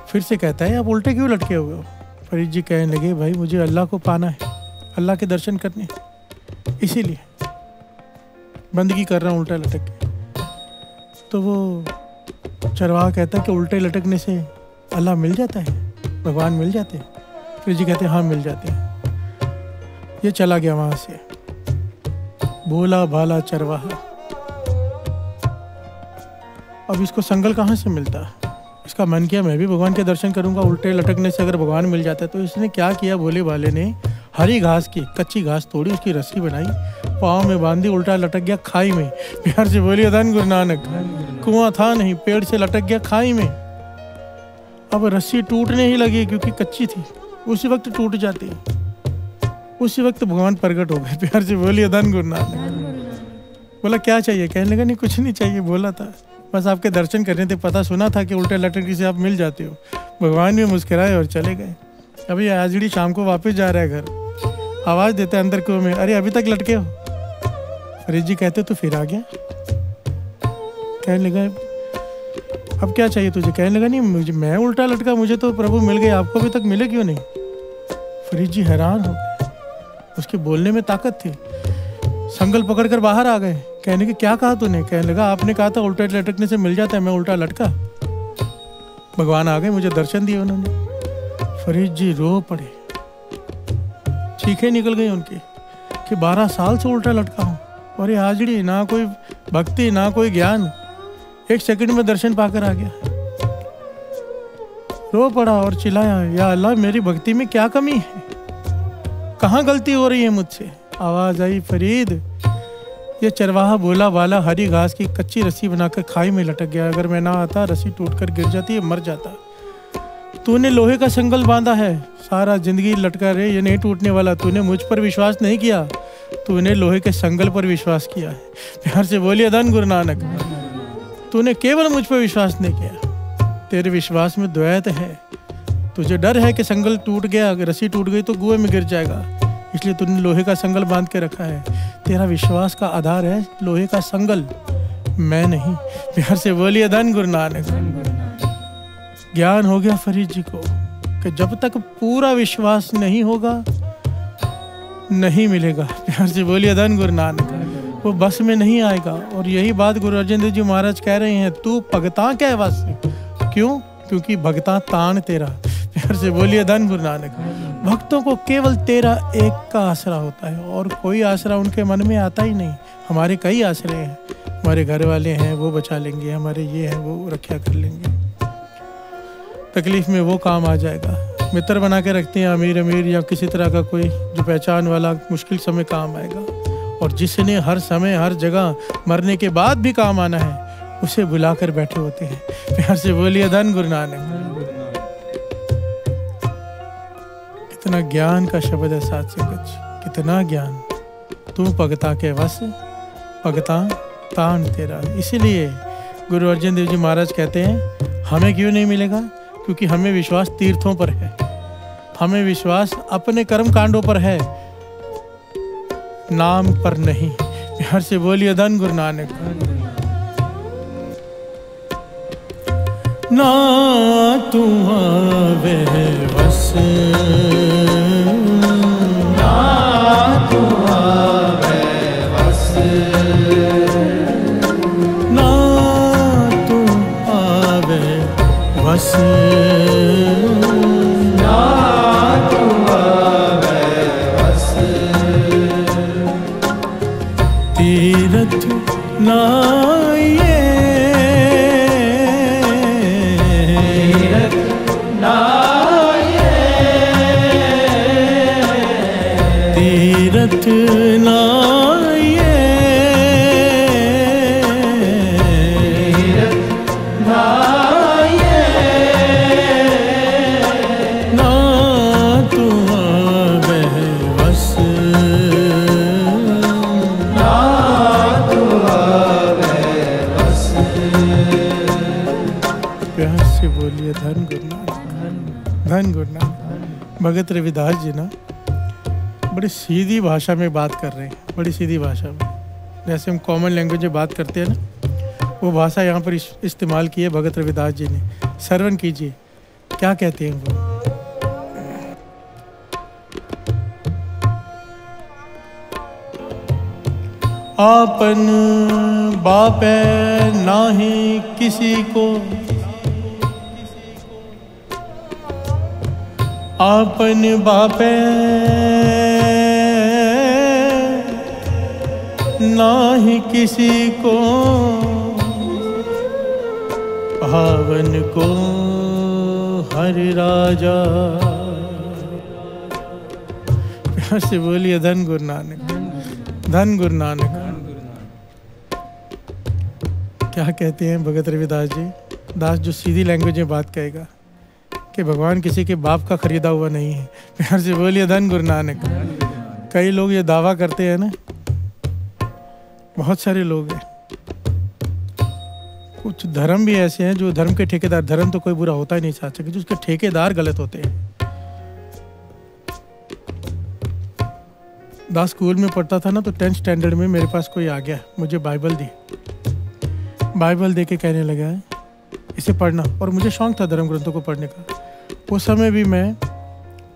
फिर से कहता है आप उल्टे क्यों लटके हुए हो? फरीद जी कहने लगे, भाई मुझे अल्लाह को पाना है, अल्लाह के दर्शन करने, इसीलिए बंदगी कर रहा हूँ उल्टा लटक के। तो वो चरवाहा कहता है कि उल्टे लटकने से अल्लाह मिल जाता है, भगवान मिल जाते हैं? फरीद जी कहते हैं हाँ मिल जाते हैं। ये चला गया वहाँ से भोला भाला चरवाहा। अब इसको संगल कहाँ से मिलता? इसका मन किया मैं भी भगवान के दर्शन करूंगा, उल्टे लटकने से अगर भगवान मिल जाता है। तो इसने क्या किया, भोले भाले ने हरी घास की कच्ची घास तोड़ी, उसकी रस्सी बनाई, पाँव में बांधी, उल्टा लटक गया खाई में। प्यार से बोलिए धन गुरु नानक। कुआं था नहीं, पेड़ से लटक गया खाई में। अब रस्सी टूटने ही लगी क्योंकि कच्ची थी, उसी वक्त टूट जाती, उसी वक्त भगवान प्रकट हो गए। प्यार से बोलिए धन गुरु नानक। बोला क्या चाहिए? कहने लगा नहीं कुछ नहीं चाहिए, बोला था बस आपके दर्शन करने थे, पता सुना था कि उल्टे लटक से आप मिल जाते हो। भगवान भी मुस्कुराए और चले गए। अभी आजड़ी शाम को वापस जा रहा है घर, आवाज़ देता है अंदर कुएं में, अरे अभी तक लटके हो? फरीद जी कहते तो फिर आ गया। कहने लगा अब क्या चाहिए तुझे? कहने लगा नहीं मुझे, मैं उल्टा लटका, मुझे तो प्रभु मिल गए, आपको अभी तक मिले क्यों नहीं? फरीद जी हैरान हो गए, उसके बोलने में ताकत थी। संगल पकड़कर बाहर आ गए। कहने की क्या कहा तूने? कहने लगा आपने कहा था उल्टा लटकने से मिल जाता है, मैं उल्टा लटका। भगवान आ गए, मुझे दर्शन दिए उन्होंने। फरीद जी रो पड़े, चीखें निकल गई उनकी कि 12 साल से उल्टा लटका हूँ और ये हाजरी, ना कोई भक्ति ना कोई ज्ञान, 1 सेकंड में दर्शन पाकर आ गया। रो पड़ा और चिल्लाया, या अल्लाह मेरी भक्ति में क्या कमी है, कहाँ गलती हो रही है मुझसे? आवाज आई, फरीद ये चरवाहा बोला वाला हरी घास की कच्ची रस्सी बनाकर खाई में लटक गया, अगर मैं ना आता रस्सी टूटकर गिर जाती है, मर जाता। तूने लोहे का संगल बांधा है, सारा जिंदगी लटका रहे, ये नहीं टूटने वाला। तूने मुझ पर विश्वास नहीं किया, तूने लोहे के संगल पर विश्वास किया है। प्यार से बोलिए धन गुरु नानक। तूने केवल मुझ पर विश्वास नहीं किया, तेरे विश्वास में द्वैत है। तुझे डर है कि संगल टूट गया, अगर रस्सी टूट गई तो कुएं में गिर जाएगा, इसलिए तूने लोहे का संगल बांध के रखा है। तेरा विश्वास का आधार है लोहे का संगल, मैं नहीं। प्यार से बोलिए धन गुरु नानक। ज्ञान हो गया फरीद जी को कि जब तक पूरा विश्वास नहीं होगा नहीं मिलेगा। प्यार से बोलिए धन गुरु नानक। वो बस में नहीं आएगा। और यही बात गुरु अर्जन देव जी महाराज कह रहे हैं, तू भगता क्या बस? क्यों? क्योंकि भगता तान तेरा। प्यार से बोलिए धन गुरु नानक। भक्तों को केवल तेरा एक का आसरा होता है और कोई आसरा उनके मन में आता ही नहीं। हमारे कई आसरे हैं, हमारे घर वाले हैं वो बचा लेंगे, हमारे ये हैं वो रक्षा कर लेंगे, तकलीफ में वो काम आ जाएगा। मित्र बना के रखते हैं अमीर अमीर या किसी तरह का कोई जो पहचान वाला, मुश्किल समय काम आएगा। और जिसने हर समय हर जगह मरने के बाद भी काम आना है उसे बुलाकर बैठे होते हैं। प्यार से बोलिए धन गुरु नानक। कितना ज्ञान का शब्द है साथ संगत, कितना ज्ञान। तू भगता के वश, भगता तान तेरा। इसीलिए गुरु अर्जन देव जी महाराज कहते हैं हमें क्यों नहीं मिलेगा? क्योंकि हमें विश्वास तीर्थों पर है, हमें विश्वास अपने कर्म कांडों पर है, नाम पर नहीं। प्यार से बोलिए धन गुरु नानक। ना तू आवे वस, ना तू आवे वस, ना तू आवे वस, ना तू आवे वस, तीरथ ना ये, तीरथ ना ये, तीरथ ना ये, तीरथ ना ये, ना तू आवे वस, ना तू आवे वस। प्यार से बोलिए धन गुरु नानक, धन गुरु नानक। भगत रविदास जी ना बड़ी सीधी भाषा में बात कर रहे हैं, बड़ी सीधी भाषा में, जैसे हम कॉमन लैंग्वेज में बात करते हैं ना, वो भाषा यहाँ पर इस्तेमाल की है भगत रविदास जी ने। श्रवण कीजिए क्या कहते हैं वो। आपन बापे नाही किसी को, आपन बापे नाही किसी को, पावन को हर राजा। प्यार से बोलिए धन गुरु नानक, धन गुरु नानक। क्या कहते हैं भगत रविदास जी? दास जो सीधी लैंग्वेज में बात कहेगा कि भगवान किसी के बाप का खरीदा हुआ नहीं है। प्यार से बोलिए धन गुरु नानक। कई लोग ये दावा करते हैं ना बहुत सारे लोग हैं, कुछ धर्म भी ऐसे हैं जो धर्म के ठेकेदार, धर्म तो कोई बुरा होता ही नहीं चाहता, कि जो उसके ठेकेदार गलत होते हैं। दास स्कूल में पढ़ता था ना, तो 10th स्टैंडर्ड में मेरे पास कोई आ गया, मुझे बाइबल दी, बाइबल दे के कहने लगा इसे पढ़ना, और मुझे शौक था धर्म ग्रंथों को पढ़ने का। उस समय भी मैं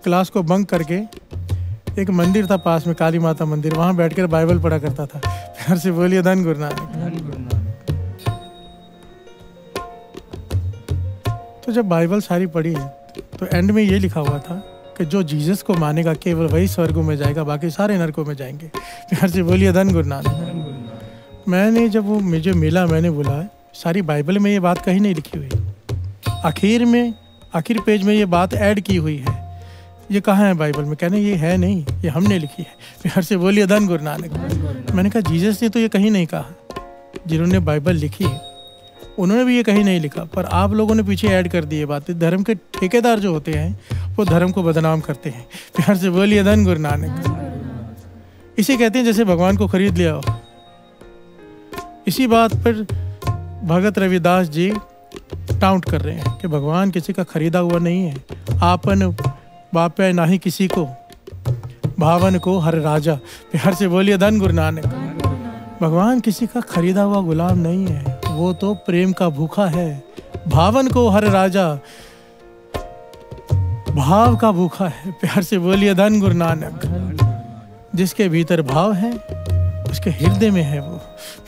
क्लास को बंक करके, एक मंदिर था पास में, काली माता मंदिर, वहाँ बैठकर बाइबल पढ़ा करता था। प्यार से बोलिए धन गुरु नानक। तो जब बाइबल सारी पढ़ी तो एंड में ये लिखा हुआ था कि जो जीसस को मानेगा केवल वही स्वर्गों में जाएगा, बाकी सारे नरकों में जाएंगे। प्यार से बोलिए धन गुरु नानक। मैंने जब वो मुझे मिला, मैंने बोला सारी बाइबल में ये बात कहीं नहीं लिखी हुई, आखिर पेज में ये बात ऐड की हुई है, ये कहाँ है बाइबल में? कहने ये है नहीं, ये हमने लिखी है। प्यार से बोलिए धन गुरु नानक। मैंने कहा जीसस ने तो ये कहीं नहीं कहा, जिन्होंने बाइबल लिखी उन्होंने भी ये कहीं नहीं लिखा, पर आप लोगों ने पीछे ऐड कर दी ये बातें। धर्म के ठेकेदार जो होते हैं वो धर्म को बदनाम करते हैं। प्यार से बोलिए धन गुरु नानक। इसे कहते हैं जैसे भगवान को खरीद लिया हो। इसी बात पर भगत रविदास जी टाउट कर रहे हैं कि भगवान किसी का खरीदा हुआ नहीं है। आपन बाप्या नाही किसी को, भावन को हर राजा। प्यार से बोलिए धन गुरु नानक। भगवान किसी का खरीदा हुआ गुलाम नहीं है, वो तो प्रेम का भूखा है। भावन को हर राजा, भाव का भूखा है। प्यार से बोलिए धन गुरु नानक। जिसके भीतर भाव है उसके हृदय में है वो।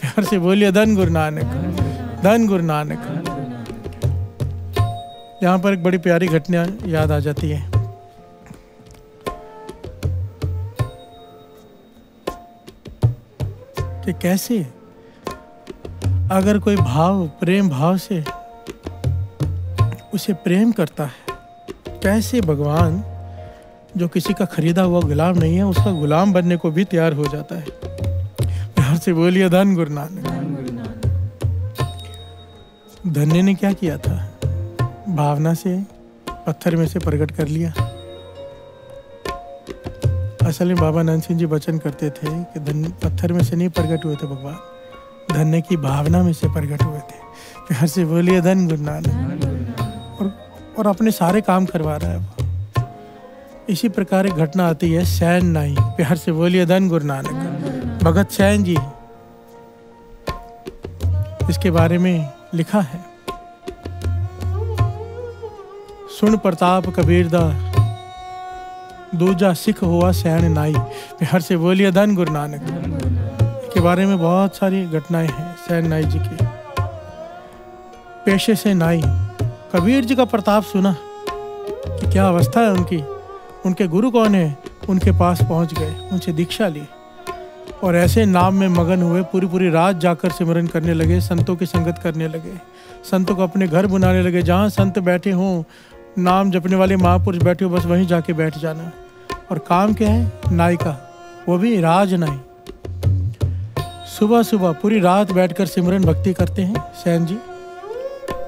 प्यार से बोलिए धन गुरु नानक, धन गुरु नानक। यहाँ पर एक बड़ी प्यारी घटना याद आ जाती है कि कैसे अगर कोई भाव प्रेम भाव से उसे प्रेम करता है, कैसे भगवान जो किसी का खरीदा हुआ गुलाम नहीं है उसका गुलाम बनने को भी तैयार हो जाता है। प्यार से बोलिए धन गुरु नानक। धन्य ने क्या किया था? भावना से पत्थर में से प्रकट कर लिया। असल में बाबा नंद सिंह जी वचन करते थे कि पत्थर में से नहीं प्रकट हुए थे भगवान, धन्य की भावना में से प्रकट हुए थे। प्यार से बोलिए धन गुरु नानक। और अपने सारे काम करवा रहा है वो। इसी प्रकार एक घटना आती है सैन नाई। प्यार से बोलिए धन गुरु नानक। भगत सैन जी, इसके बारे में लिखा है, सुन प्रताप कबीरदा दूजा सिख हुआ सैन नाई। प्यार से बोलिए धन गुरु नानक। के बारे में बहुत सारी घटनाएं हैं सैन नाई जी की। पेशे से नाई, कबीर जी का प्रताप सुना कि क्या अवस्था है उनकी, उनके गुरु कौन है, उनके पास पहुंच गए, उनसे दीक्षा ली और ऐसे नाम में मगन हुए, पूरी पूरी रात जाकर सिमरन करने लगे, संतों की संगत करने लगे, संतों को अपने घर बुलाने लगे। जहाँ संत बैठे हों, नाम जपने वाले महापुरुष बैठे हो, बस वहीं जाके बैठ जाना। और काम क्या है? नाई का, वो भी राज नाई। सुबह सुबह पूरी रात बैठकर सिमरन भक्ति करते हैं सैन जी,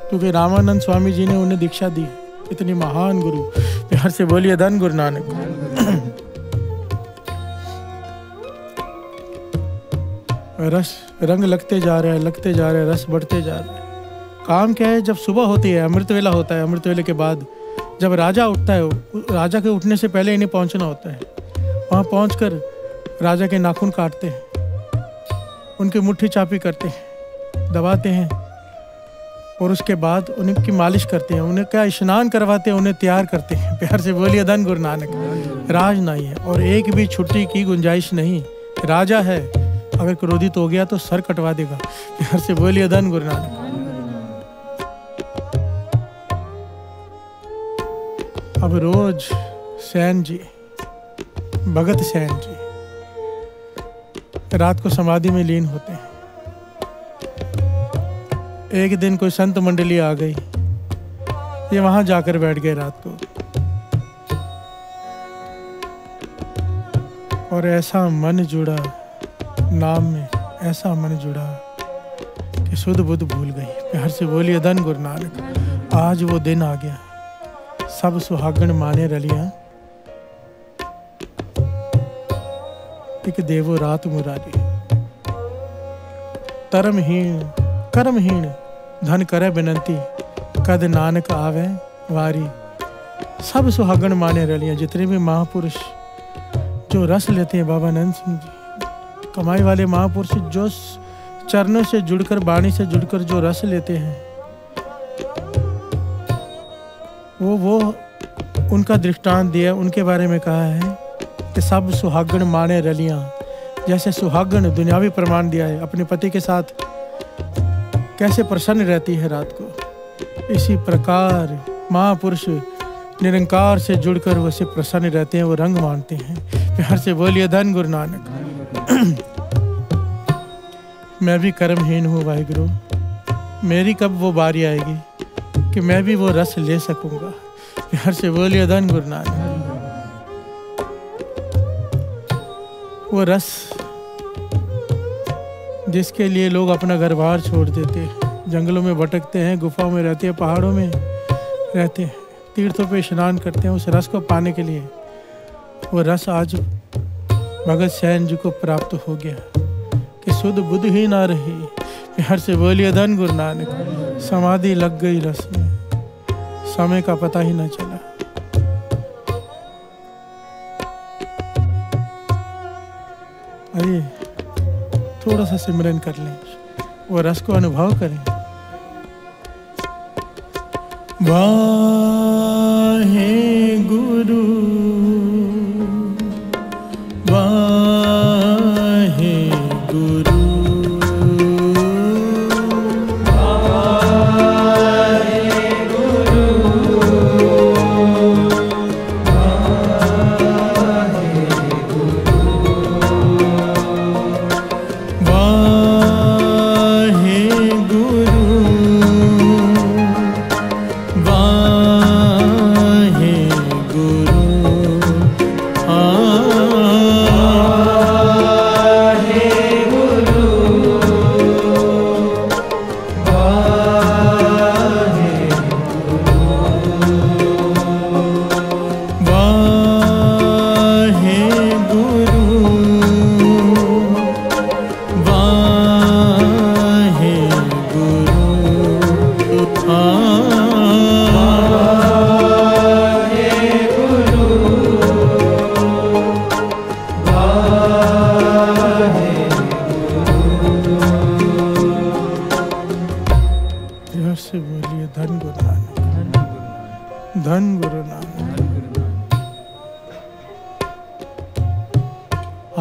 क्योंकि रामानंद स्वामी जी ने उन्हें दीक्षा दी। इतनी महान गुरु। प्यार से बोलिए धन गुरु नानक। रस रंग लगते जा रहे हैं, लगते जा रहे हैं, रस बढ़ते जा रहे हैं। काम क्या है? जब सुबह होती है, अमृत वेला होता है, अमृत वेले के बाद जब राजा उठता है, राजा के उठने से पहले इन्हें पहुंचना होता है। वहाँ पहुंचकर राजा के नाखून काटते हैं, उनकी मुट्ठी चापी करते हैं, दबाते हैं और उसके बाद उनकी मालिश करते हैं, उन्हें क्या स्नान करवाते हैं, उन्हें तैयार करते हैं। प्यार से बोलिए धन गुरु नानक। राज नहीं है और एक भी छुट्टी की गुंजाइश नहीं। राजा है, अगर क्रोधित हो गया तो सर कटवा देगा। प्यार से बोलिए धन गुरु नानक। अब रोज सैन जी, भगत सैन जी रात को समाधि में लीन होते हैं। एक दिन कोई संत मंडली आ गई, ये वहां जाकर बैठ गए रात को, और ऐसा मन जुड़ा नाम में, ऐसा मन जुड़ा कि सुध बुध भूल गई। प्यार से बोलिए धन गुरु नानक। आज वो दिन आ गया, सब सुहागण माने रलियां, एक देवो रात मुरारी। धर्महीन कर्महीन धन करे बिनती, कद नानक आवे वारी। सब सुहागण माने रलियां, जितने भी महापुरुष जो रस लेते हैं, बाबा नंद सिंह जी कमाई वाले महापुरुष, जो चरणों से जुड़कर वाणी से जुड़कर जो रस लेते हैं, वो उनका दृष्टांत दिया। उनके बारे में कहा है कि सब सुहागण माने रलियां। जैसे सुहागण दुनियावी प्रमाण दिया है अपने पति के साथ कैसे प्रसन्न रहती है रात को, इसी प्रकार महापुरुष निरंकार से जुड़कर वैसे प्रसन्न रहते हैं, वो रंग मानते हैं। प्यार से बोलिए धन गुरु नानक। मैं भी कर्महीन हूँ वाहिगुरु, मेरी कब वो बारी आएगी कि मैं भी वो रस ले सकूंगा। प्यार से बोलिए धन गुरु नानक। वो रस जिसके लिए लोग अपना घर बार छोड़ देते हैं, जंगलों में भटकते हैं, गुफाओं में रहते हैं, पहाड़ों में रहते हैं, तीर्थों पे स्नान करते हैं, उस रस को पाने के लिए वो रस आज भगत सैन जी को प्राप्त हो गया कि शुद्ध बुद्ध ही ना रही। प्यार से बोलिए धन गुरु नानक। समाधि लग गई रस में, समय का पता ही ना चला। आइए थोड़ा सा सिमरन कर लें, वो रस को अनुभव करें। वाहे गुरु वाहे गुरु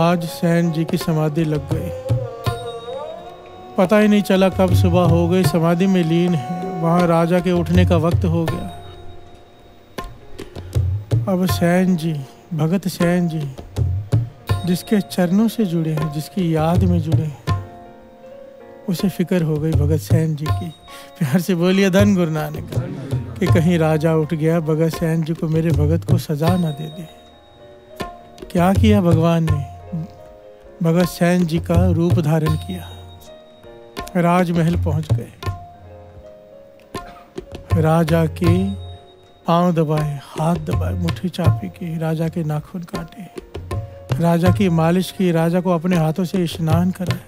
आज सैन जी की समाधि लग गई, पता ही नहीं चला कब सुबह हो गई, समाधि में लीन है। वहां राजा के उठने का वक्त हो गया। अब सैन जी, भगत सैन जी जिसके चरणों से जुड़े हैं, जिसकी याद में जुड़े हैं, उसे फिक्र हो गई भगत सैन जी की। प्यार से बोलिए धन गुरु नानक। कि कहीं राजा उठ गया, भगत सैन जी को, मेरे भगत को सजा ना दे दे। क्या किया भगवान ने? भगत सैन जी का रूप धारण किया, राजमहल पहुंच गए, राजा के पांव दबाए, हाथ दबाए, मुट्ठी चापी की, राजा के नाखून काटे, राजा की मालिश की, राजा को अपने हाथों से स्नान कराया।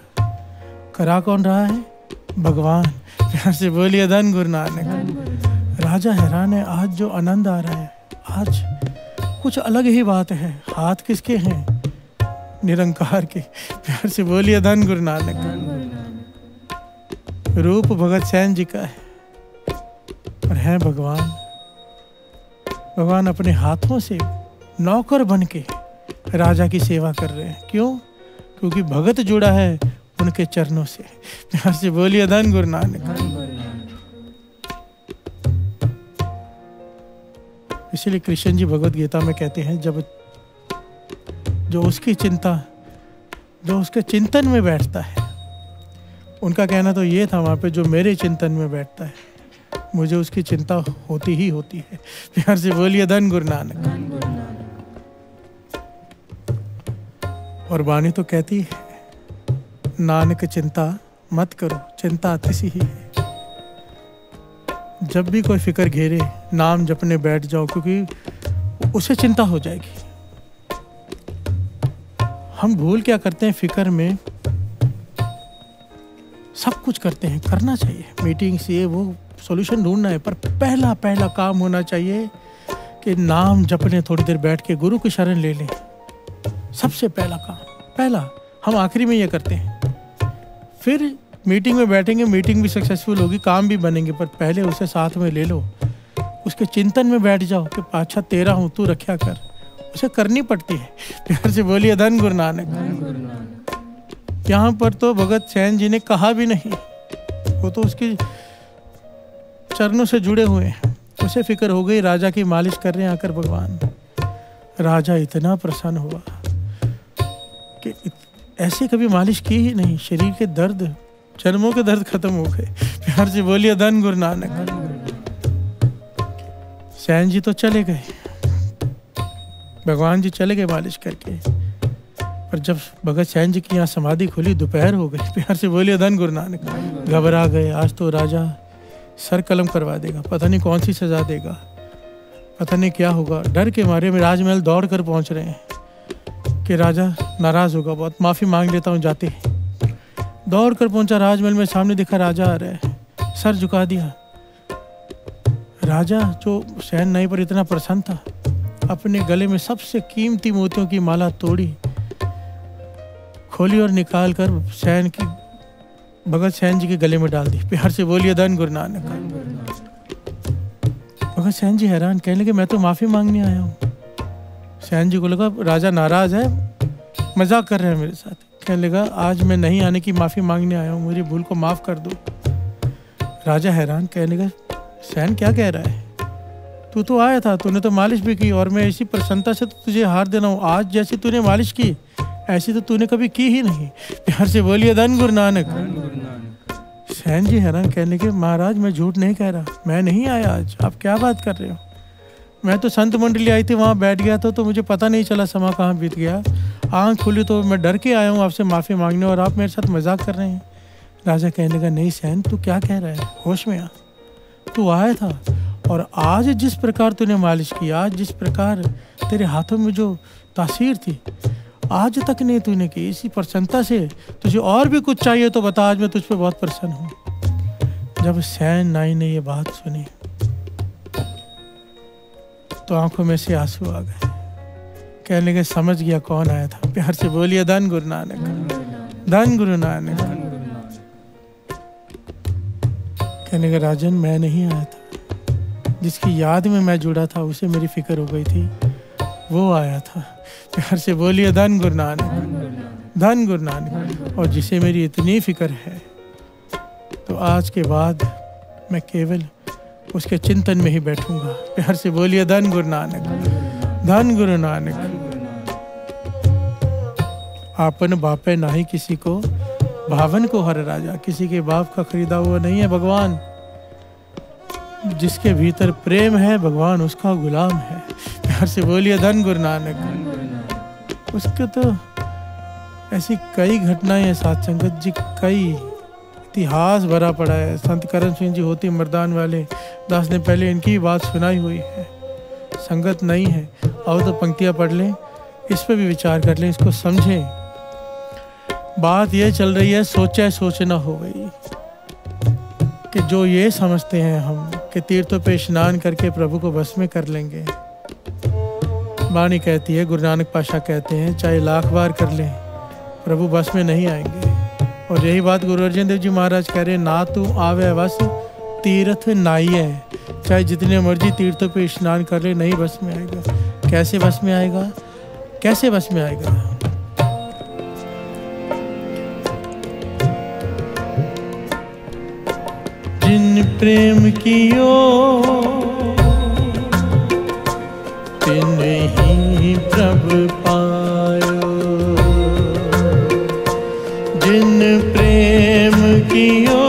करा कौन रहा है? भगवान। प्यार से बोलिए धन गुरु नानक। राजा हैरान है, आज जो आनंद आ रहा है, आज कुछ अलग ही बात है। हाथ किसके हैं? निरंकार के। प्यार से बोलिए धन गुरु नानक। रूप भगत सैन जी का है और है भगवान। भगवान अपने हाथों से नौकर बन के राजा की सेवा कर रहे हैं। क्यों? क्योंकि भगत जुड़ा है उनके चरणों से। प्यार से बोलिए धन गुरु नानक। इसलिए कृष्ण जी भगवद गीता में कहते हैं, जब जो उसकी चिंता, जो उसके चिंतन में बैठता है, उनका कहना तो ये था वहाँ पे, जो मेरे चिंतन में बैठता है मुझे उसकी चिंता होती ही होती है। प्यार से बोलिए धन गुरु नानक। और वाणी तो कहती है, नानक चिंता मत करो, चिंता अतिशय ही है। जब भी कोई फिक्र घेरे, नाम जपने बैठ जाओ, क्योंकि उसे चिंता हो जाएगी। हम भूल क्या करते हैं फिक्र में, सब कुछ करते हैं, करना चाहिए, मीटिंग्स ये वो सॉल्यूशन ढूंढना है, पर पहला पहला काम होना चाहिए कि नाम जप लें, थोड़ी देर बैठ के गुरु की शरण ले लें। सबसे पहला काम, पहला हम आखिरी में ये करते हैं, फिर मीटिंग में बैठेंगे, मीटिंग भी सक्सेसफुल होगी, काम भी बनेंगे, पर पहले उसे साथ में ले लो, उसके चिंतन में बैठ जाओ कि अच्छा तेरा हूँ, तू रक्षा कर, उसे करनी पड़ती है। प्यार से बोलिए धन गुरु नानक। यहाँ पर तो भगत सैन जी ने कहा भी नहीं, वो तो उसके चरणों से जुड़े हुए हैं, उसे फिक्र हो गई, राजा की मालिश कर रहे हैं आकर भगवान। राजा इतना प्रसन्न हुआ कि ऐसे कभी मालिश की ही नहीं, शरीर के दर्द, जन्मों के दर्द खत्म हो गए। प्यार से बोलिए धन गुरु नानक। सैन जी तो चले गए, भगवान जी चले गए मालिश करके, पर जब भगत सैन जी की यहाँ समाधि खुली, दोपहर हो गई। प्यार से बोलिए धन गुरु नानक। घबरा गए, आज तो राजा सर कलम करवा देगा, पता नहीं कौन सी सजा देगा, पता नहीं क्या होगा। डर के मारे में राजमहल दौड़ कर पहुंच रहे हैं कि राजा नाराज होगा बहुत, माफी मांग लेता हूँ जाते। दौड़ कर पहुंचा राजमहल में, सामने देखा राजा आ रहा है, सर झुका दिया। राजा जो सैन नाई पर इतना प्रसन्न था, अपने गले में सबसे कीमती मोतियों की माला तोड़ी, खोली और निकाल कर सैन की, भगत सैन जी के गले में डाल दी। प्यार से बोलिए धन गुरु नानक। भगत सैन जी हैरान, कहने लगे मैं तो माफी मांगने आया हूँ। सैन जी को लगा राजा नाराज है, मजाक कर रहे हैं मेरे साथ। कहने लगा आज मैं नहीं आने की माफी मांगने आया हूँ, मेरी भूल को माफ कर दो। राजा हैरान, कहने लगा सैन क्या कह रहा है, तू तो आया था, तूने तो मालिश भी की, और मैं इसी प्रसन्नता से तो तुझे हार देना हूँ। आज जैसी तूने मालिश की ऐसी तो तूने कभी की ही नहीं। प्यार से बोलिए धन गुरु नानक। सैन जी हैरान, कहने के महाराज मैं झूठ नहीं कह रहा, मैं नहीं आया आज, आप क्या बात कर रहे हो। मैं तो संत मंडली आई थी, वहाँ बैठ गया था, तो मुझे पता नहीं चला समा कहाँ बीत गया। आँख खुली तो मैं डर के आया हूँ आपसे माफ़ी मांगने, और आप मेरे साथ मजाक कर रहे हैं। राजा कहने लगा नहीं सैन, तू क्या कह रहा है, होश में आ, तू आया था, और आज जिस प्रकार तूने मालिश की, आज जिस प्रकार तेरे हाथों में जो तासीर थी, आज तक नहीं तूने की। इसी प्रसन्नता से तुझे और भी कुछ चाहिए तो बता, आज मैं तुझ पे बहुत प्रसन्न हूँ। जब सैन नाई ने ये बात सुनी तो आंखों में से आंसू आ गए। कहने लगे समझ गया कौन आया था। प्यार से बोलिए धन गुरु नानक, धन गुरु नानक। कहने लगे राजन मैं नहीं आया था, जिसकी याद में मैं जुड़ा था उसे मेरी फिक्र हो गई थी, वो आया था। प्यार से बोलिए धन गुरु नानक, धन गुरु नानक। और जिसे मेरी इतनी फिक्र है तो आज के बाद मैं केवल उसके चिंतन में ही बैठूंगा। प्यार से बोलिए धन गुरु नानक, धन गुरु नानक। आपन बापे नाही किसी को, भावन को हर राजा। किसी के बाप का खरीदा हुआ नहीं है भगवान। जिसके भीतर प्रेम है भगवान उसका गुलाम है। प्यार से बोलिए धन गुरु नानक। उसके तो ऐसी कई घटनाएं हैं साथ संगत जी, कई इतिहास भरा पड़ा है। संत करम सिंह जी होती मर्दान वाले दास ने पहले इनकी बात सुनाई हुई है। संगत नहीं है, आओ तो पंक्तियां पढ़ लें, इस पे भी विचार कर लें, इसको समझें। बात ये चल रही है, सोचा सोचना हो गई कि जो ये समझते हैं हम कि तीर्थों पे स्नान करके प्रभु को बस में कर लेंगे। वाणी कहती है, गुरु नानक पातशाह कहते हैं, चाहे लाख बार कर लें प्रभु बस में नहीं आएंगे। और यही बात गुरु अर्जन देव जी महाराज कह रहे हैं, ना तू आवे बस तीर्थ नाई है। चाहे जितने मर्जी तीर्थों पे स्नान कर ले, नहीं बस में आएगा। कैसे बस में आएगा, कैसे बस में आएगा। जिन प्रेम कियो तिन ही प्रभु पायो। जिन प्रेम कियो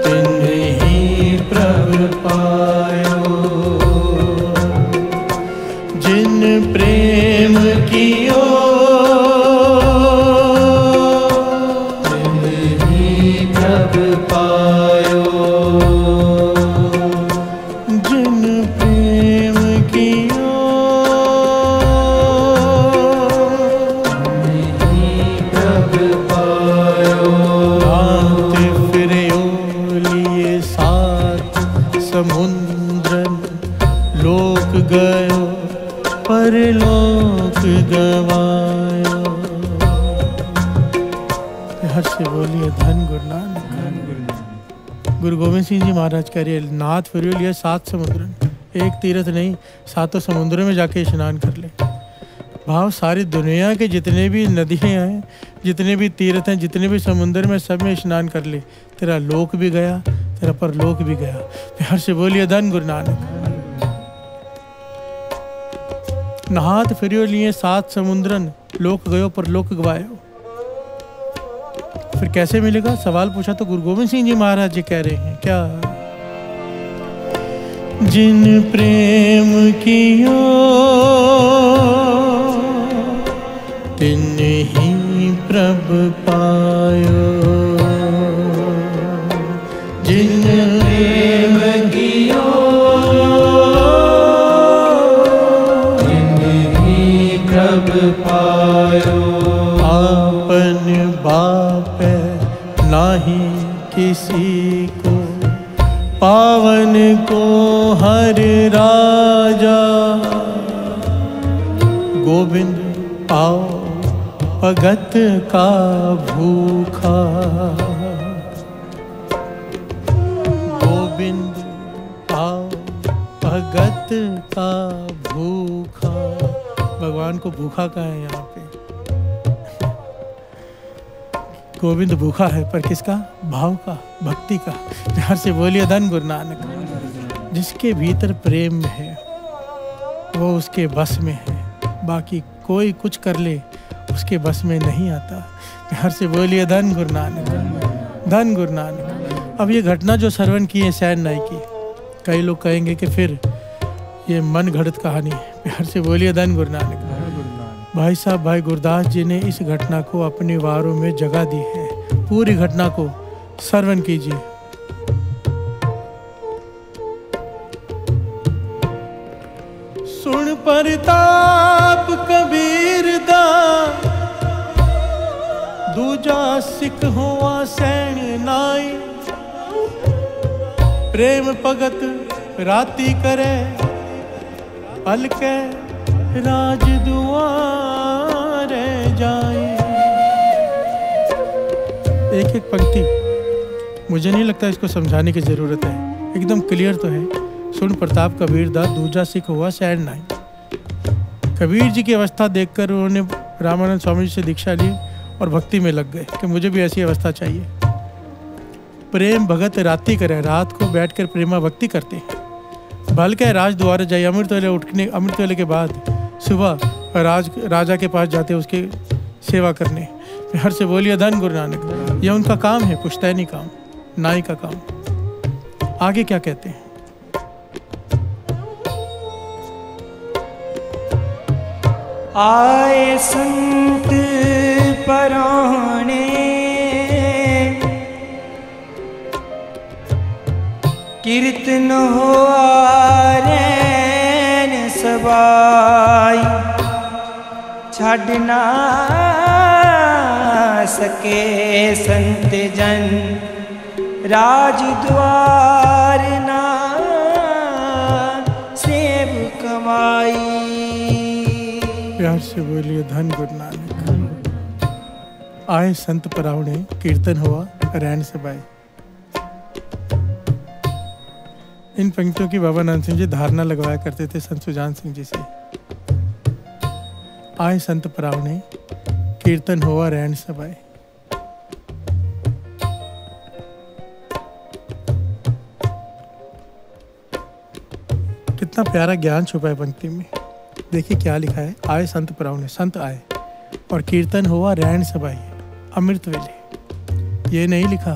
तिन ही प्रभु पायो। जिन प्रेम कियो पायो। जिन प्रेम की प्यार से बोलिए धन गुरु नानक। धन गुरु नानक। गुरु गोविंद सिंह जी महाराज कह रहे नाथ फिर लिया 7 समुद्र, एक तीर्थ नहीं 7 समुद्रों में जाके स्नान कर ले। भाव सारी दुनिया के जितने भी नदियाँ हैं, जितने भी तीर्थ हैं, जितने भी समुद्र में, सब में स्नान कर ले, तेरा लोक भी गया, तेरा परलोक भी गया। प्यार से बोलिए धन गुरु नानक। नहात फिरियो लिए 7 समुद्रन, लोक गयो परलोक गवायो। फिर कैसे मिलेगा? सवाल पूछा तो गुरु गोविंद सिंह जी महाराज जी कह रहे हैं क्या? जिन प्रेम कियो तिन ही प्रभ पायो, जिन प्रेम कियो तिन ही प्रभ पायो। आपन बाप नाही किसी को, पावन को हर राजा। गोविंद पाओ भगत का भूखा, गोविंद पाओ भगत का भूखा। भगवान को भूखा का है यहाँ पे। गोविंद भूखा है पर किसका? भाव का, भक्ति का। प्यार से बोलिए धन गुरु नानक। जिसके भीतर प्रेम है वो उसके बस में है, बाकी कोई कुछ कर ले उसके बस में नहीं आता। प्यार से बोलिए धन गुरु नानक, धन गुरु नानक। अब ये घटना जो श्रवण की है सैन नाई की, कई लोग कहेंगे कि फिर ये मन घड़त कहानी है। प्यार से बोलिए धन गुरु नानक। भाई साहब, भाई गुरदास जी ने इस घटना को अपने वारों में जगह दी है। पूरी घटना को श्रवण कीजिए। सुन परताप कबीर दा, दूजा सिख हुआ सैन नाई। प्रेम भगत राती करे, पलके राज दुआरे जाए। एक एक पंक्ति मुझे नहीं लगता इसको समझाने की जरूरत है, एकदम क्लियर तो है। सुन प्रताप कबीर दा, दूजा सिख हुआ सैन नाई। कबीर जी की अवस्था देखकर उन्होंने रामानंद स्वामी जी से दीक्षा ली और भक्ति में लग गए कि मुझे भी ऐसी अवस्था चाहिए। प्रेम भगत राती करे, रात को बैठकर प्रेमा भक्ति करते हैं। बल्कि राज द्वारे जाए, अमृत वेले के बाद सुबह राजा के पास जाते उसकी सेवा करने। प्यार से बोलिए धन गुरु नानक। यह उनका काम है, पुश्तैनी काम, नाई का काम। आगे क्या कहते हैं? आए संत पराणे, कीर्तन होआ रैन सबाई। छड़ ना सके संत जन, राज द्वार ना सेव कमाई। प्यार से बोलिए धन गुरु नानक। आए संत परावणे, कीर्तन हुआ रैन सबाई। इन पंक्तियों की बाबा नानक सिंह जी धारणा लगवाया करते थे संत सुजान सिंह जी से। आए संत परावणे, कीर्तन हुआ रैन सबाई। कितना प्यारा ज्ञान छुपा है पंक्ति में। देखिए क्या लिखा है। आए संत परावणे, संत आए और कीर्तन हुआ रैन सबाई, अमृत वेले। ये नहीं लिखा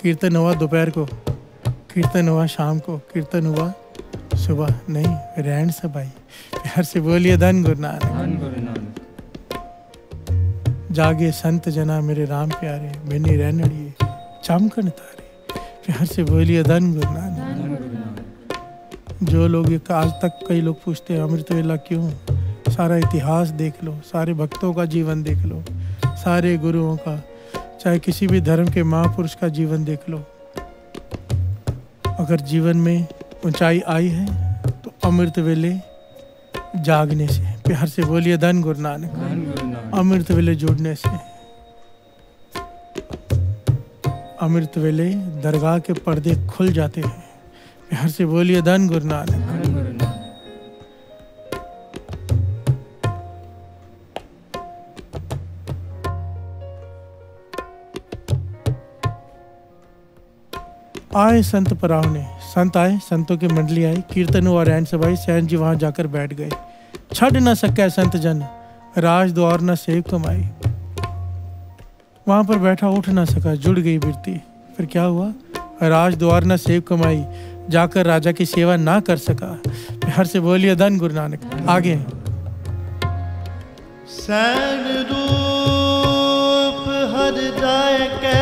कीर्तन हुआ दोपहर को, कीर्तन हुआ शाम को, कीर्तन हुआ सुबह, नहीं, रैन सबाई। प्यार से बोलिए धन गुरु नानक। जागे संत जना मेरे राम प्यारे, मैंने रैनड़िए चमकन तारे। प्यार से बोलिए धन गुरु नानक। जो लोग आज तक कई लोग पूछते हैं अमृत वेला क्यों, सारा इतिहास देख लो, सारे भक्तों का जीवन देख लो, सारे गुरुओं का, चाहे किसी भी धर्म के महापुरुष का जीवन देख लो। अगर जीवन में ऊंचाई आई है तो अमृत वेले जागने से। प्यार से बोलिए धन गुरु नानक। अमृत वेले जुड़ने से। अमृत वेले दरगाह के पर्दे खुल जाते हैं। प्यार से बोलिए धन गुरु नानक। आए संत परावने, संत आए, संतों की मंडली आई, कीर्तन हुआ, रैन सभाई, सैन जी वहां जाकर बैठ गए। छड़ न सके संत जन, राज द्वार न सेव कमाई। वहां पर बैठा उठ ना सका, जुड़ गई बिरती। फिर क्या हुआ? राज द्वार न सेव कमाई, जाकर राजा की सेवा ना कर सका। प्यार से बोलिए धन गुरु नानक। आगे सैन रूप हर जाय के,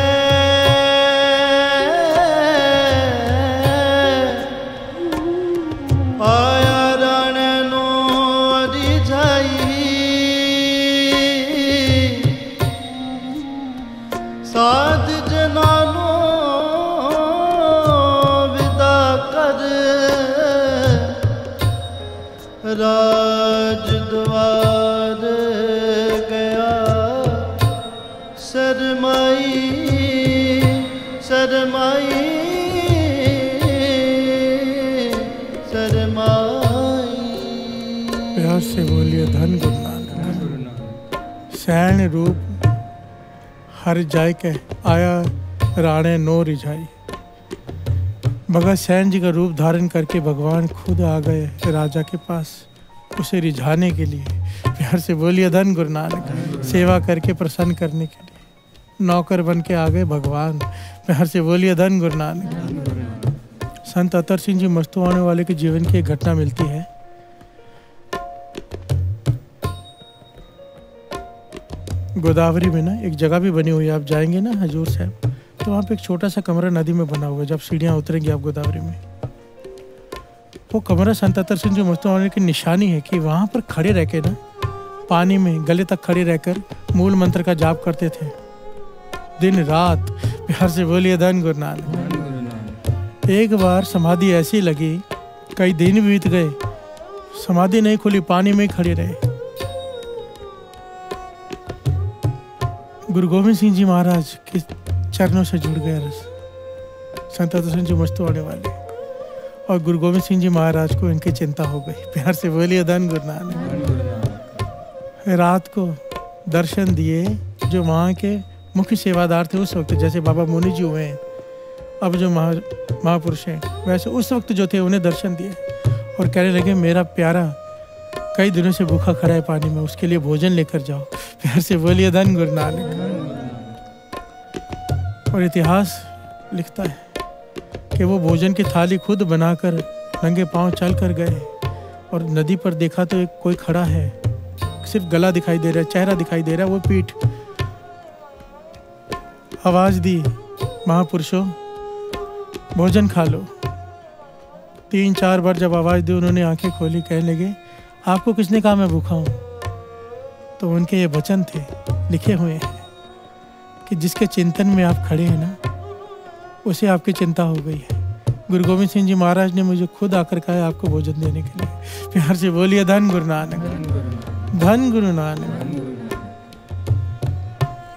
आया रण नो रिझाई। साध जनानो विदा कर, राज द्वार गया शरमाई, शरमाई, शरमाई। प्यार से बोलिए धन गुरु नानक। सैन रूप हर जाय के, आया राणे नो रिझाई। भगत सैन जी का रूप धारण करके भगवान खुद आ गए राजा के पास उसे रिझाने के लिए। प्यार से बोलिए धन गुरु नानक। सेवा करके प्रसन्न करने के लिए नौकर बन के आ गए भगवान। प्यार से बोलिए धन गुरु नानक। संत अतर सिंह जी मस्तुआने वाले के जीवन की एक घटना मिलती है। गोदावरी में ना एक जगह भी बनी हुई है, आप जाएंगे ना हजूर साहब तो वहाँ पे एक छोटा सा कमरा नदी में बना हुआ है। जब सीढ़ियाँ उतरेंगी आप गोदावरी में, वो कमरा संत अतर सिंह जी मस्तुआने की निशानी है कि वहाँ पर खड़े रह के ना पानी में गले तक खड़े रहकर मूल मंत्र का जाप करते थे दिन रात। प्यार से बोलिए धन गुरु नानक। एक बार समाधि ऐसी लगी, कई दिन बीत गए, समाधि नहीं खुली, पानी में ही खड़े रहे। गुरु गोविंद सिंह जी महाराज के चरणों से जुड़ गया रस, संत अतर सिंह जी मस्तुआने वाले। और गुरु गोविंद सिंह जी महाराज को इनकी चिंता हो गई। प्यार से बोलिए धन गुरु नानक। रात को दर्शन दिए जो वहाँ के मुख्य सेवादार थे उस वक्त, जैसे बाबा मुनि जी हुए हैं अब जो महापुरुष हैं, वैसे उस वक्त जो थे उन्हें दर्शन दिए और कहने लगे मेरा प्यारा कई दिनों से भूखा खड़ा है पानी में, उसके लिए भोजन लेकर जाओ। प्यार से बोलिए धन गुरु नानक। और इतिहास लिखता है कि वो भोजन की थाली खुद बनाकर नंगे पांव चल कर गए और नदी पर देखा तो एक कोई खड़ा है, सिर्फ गला दिखाई दे रहा है, चेहरा दिखाई दे रहा है, वो पीठ। आवाज दी, महापुरुषों भोजन खा लो। 3-4 बार जब आवाज दी उन्होंने आंखें खोली, कहने लगे आपको किसने कहा मैं भूखा हूँ? तो उनके ये वचन थे लिखे हुए हैं कि जिसके चिंतन में आप खड़े हैं ना उसे आपकी चिंता हो गई है। गुरु गोविंद सिंह जी महाराज ने मुझे खुद आकर कहा है आपको भोजन देने के लिए। प्यार से बोलिए धन गुरु नानक। धन गुरु नानक।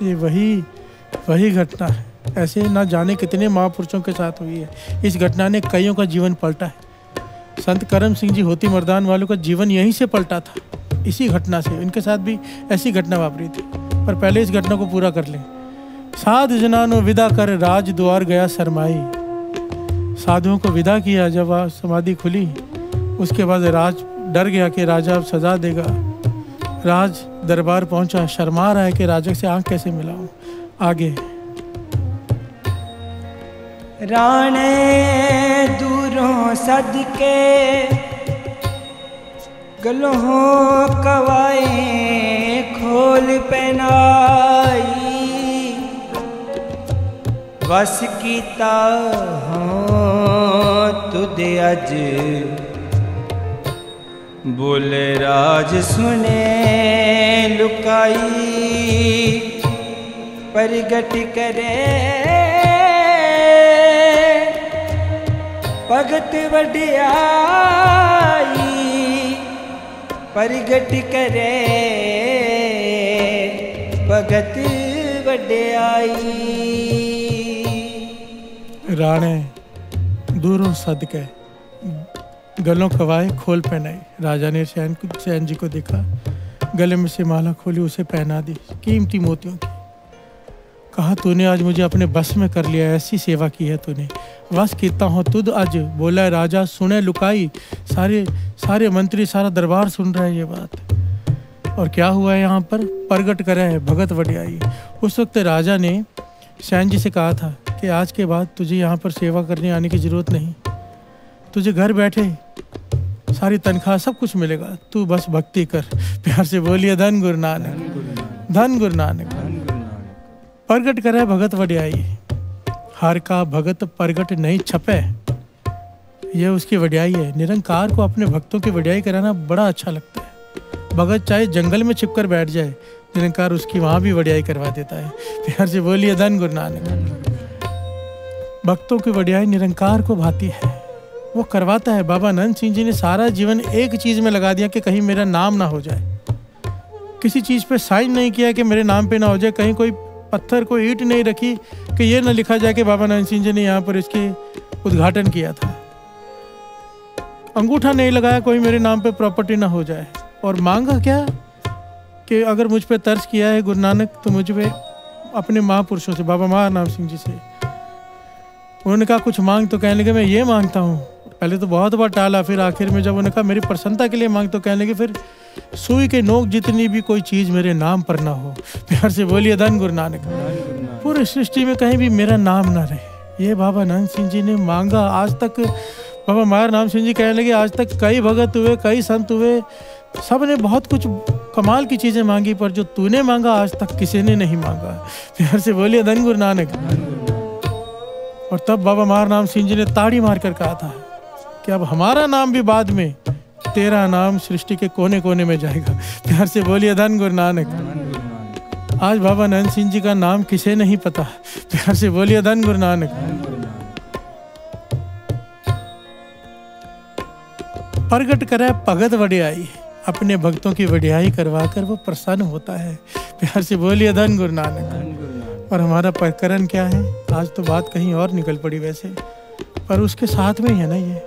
ये वही घटना है। ऐसे ना जाने कितने महापुरुषों के साथ हुई है। इस घटना ने कईयों का जीवन पलटा है। संत करम सिंह जी होती मर्दान वालों का जीवन यहीं से पलटा था, इसी घटना से। इनके साथ भी ऐसी घटना वापरी थी। पर पहले इस घटना को पूरा कर लें। साध जनानो विदा कर, राज द्वार गया शरमाई। साधुओं को विदा किया जब समाधि खुली, उसके बाद राज डर गया कि राजा अब सजा देगा। राज दरबार पहुंचा, शर्मा रहा है कि राजा से आंख कैसे मिलाऊं। आगे राणे दूरों सदके गलों कवाए खोल पहनाई। वस कीता हों तुद अज बोले राज सुने लुकाई। प्रगट करे भगत वड्याई। प्रगट करे भगत वड्याई। राणे दूरों सदके गलों कवाए खोल पहनाई। राजा ने सैन जी को देखा, गले में से माला खोली, उसे पहना दी कीमती मोतियों की। कहा, तूने आज मुझे अपने बस में कर लिया, ऐसी सेवा की है तूने, बस कीता हो तुद अज। बोला राजा सुने लुकाई, सारे मंत्री सारा दरबार सुन रहा है ये बात। और क्या हुआ है यहाँ पर, प्रगट करे है भगत वडियाई। उस वक्त राजा ने सैन जी से कहा था कि आज के बाद तुझे यहाँ पर सेवा करने आने की ज़रूरत नहीं, तुझे घर बैठे सारी तनख्वाह सब कुछ मिलेगा, तू बस भक्ति कर। प्यार से बोलिए धन गुरु नानक, धन गुरु नानक। प्रगट करे भगत वडियाई, हर का भगत प्रगट नहीं छपे, यह उसकी वडियाई है। निरंकार को अपने भक्तों की वडियाई कराना बड़ा अच्छा लगता है। भगत चाहे जंगल में छिपकर बैठ जाए, निरंकार उसकी वहां भी वडियाई करवा देता है। प्यार से बोलिए धन गुरु नानक। भक्तों की वडियाई निरंकार को भाती है, वो करवाता है। बाबा नंद सिंह जी ने सारा जीवन एक चीज में लगा दिया कि कहीं मेरा नाम ना हो जाए, किसी चीज पे साइन नहीं किया कि मेरे नाम पे ना हो जाए, कहीं कोई पत्थर कोई ईंट नहीं रखी कि ये ना लिखा जाए कि बाबा नंद सिंह जी ने यहाँ पर इसके उद्घाटन किया था। अंगूठा नहीं लगाया कोई मेरे नाम पे प्रॉपर्टी ना हो जाए। और मांगा क्या कि अगर मुझ पे तर्ज किया है गुरु नानक तो मुझ पे अपने महापुरुषों से, बाबा महानाम सिंह जी से, उन्होंने कहा कुछ मांग, तो कहने लगे मैं ये मांगता हूँ। पहले तो बहुत बार टाला, फिर आखिर में जब उन्होंने कहा मेरी प्रसन्नता के लिए मांग, तो कहने लगे फिर सुई के नोक जितनी भी कोई चीज मेरे नाम पर ना हो। प्यार से बोलिए धन गुरु नानक। पूरी सृष्टि में कहीं भी मेरा नाम ना रहे, ये बाबा नंद सिंह जी ने मांगा। आज तक बाबा महानाम सिंह जी कहने लगे आज तक कई भगत हुए, कई संत हुए, सब ने बहुत कुछ कमाल की चीजें मांगी, पर जो तूने मांगा आज तक किसी ने नहीं मांगा। प्यार से बोलिए धन गुरु नानक। और तब बाबा महानाम सिंह जी ने ताड़ी मारकर कहा था कि अब हमारा नाम भी बाद में, तेरा नाम सृष्टि के कोने कोने में जाएगा। प्यार से बोलिए धन गुरु नानक। आज बाबा नंद सिंह जी का नाम किसे नहीं पता। प्यार से बोलिए धन गुरु नानक। प्रगट करे भगत वडियाई, अपने भक्तों की वडियाई करवा कर वो प्रसन्न होता है। प्यार से बोलिए धन गुरु नानक। और हमारा प्रकरण क्या है, आज तो बात कहीं और निकल पड़ी वैसे, पर उसके साथ में ही है ना ये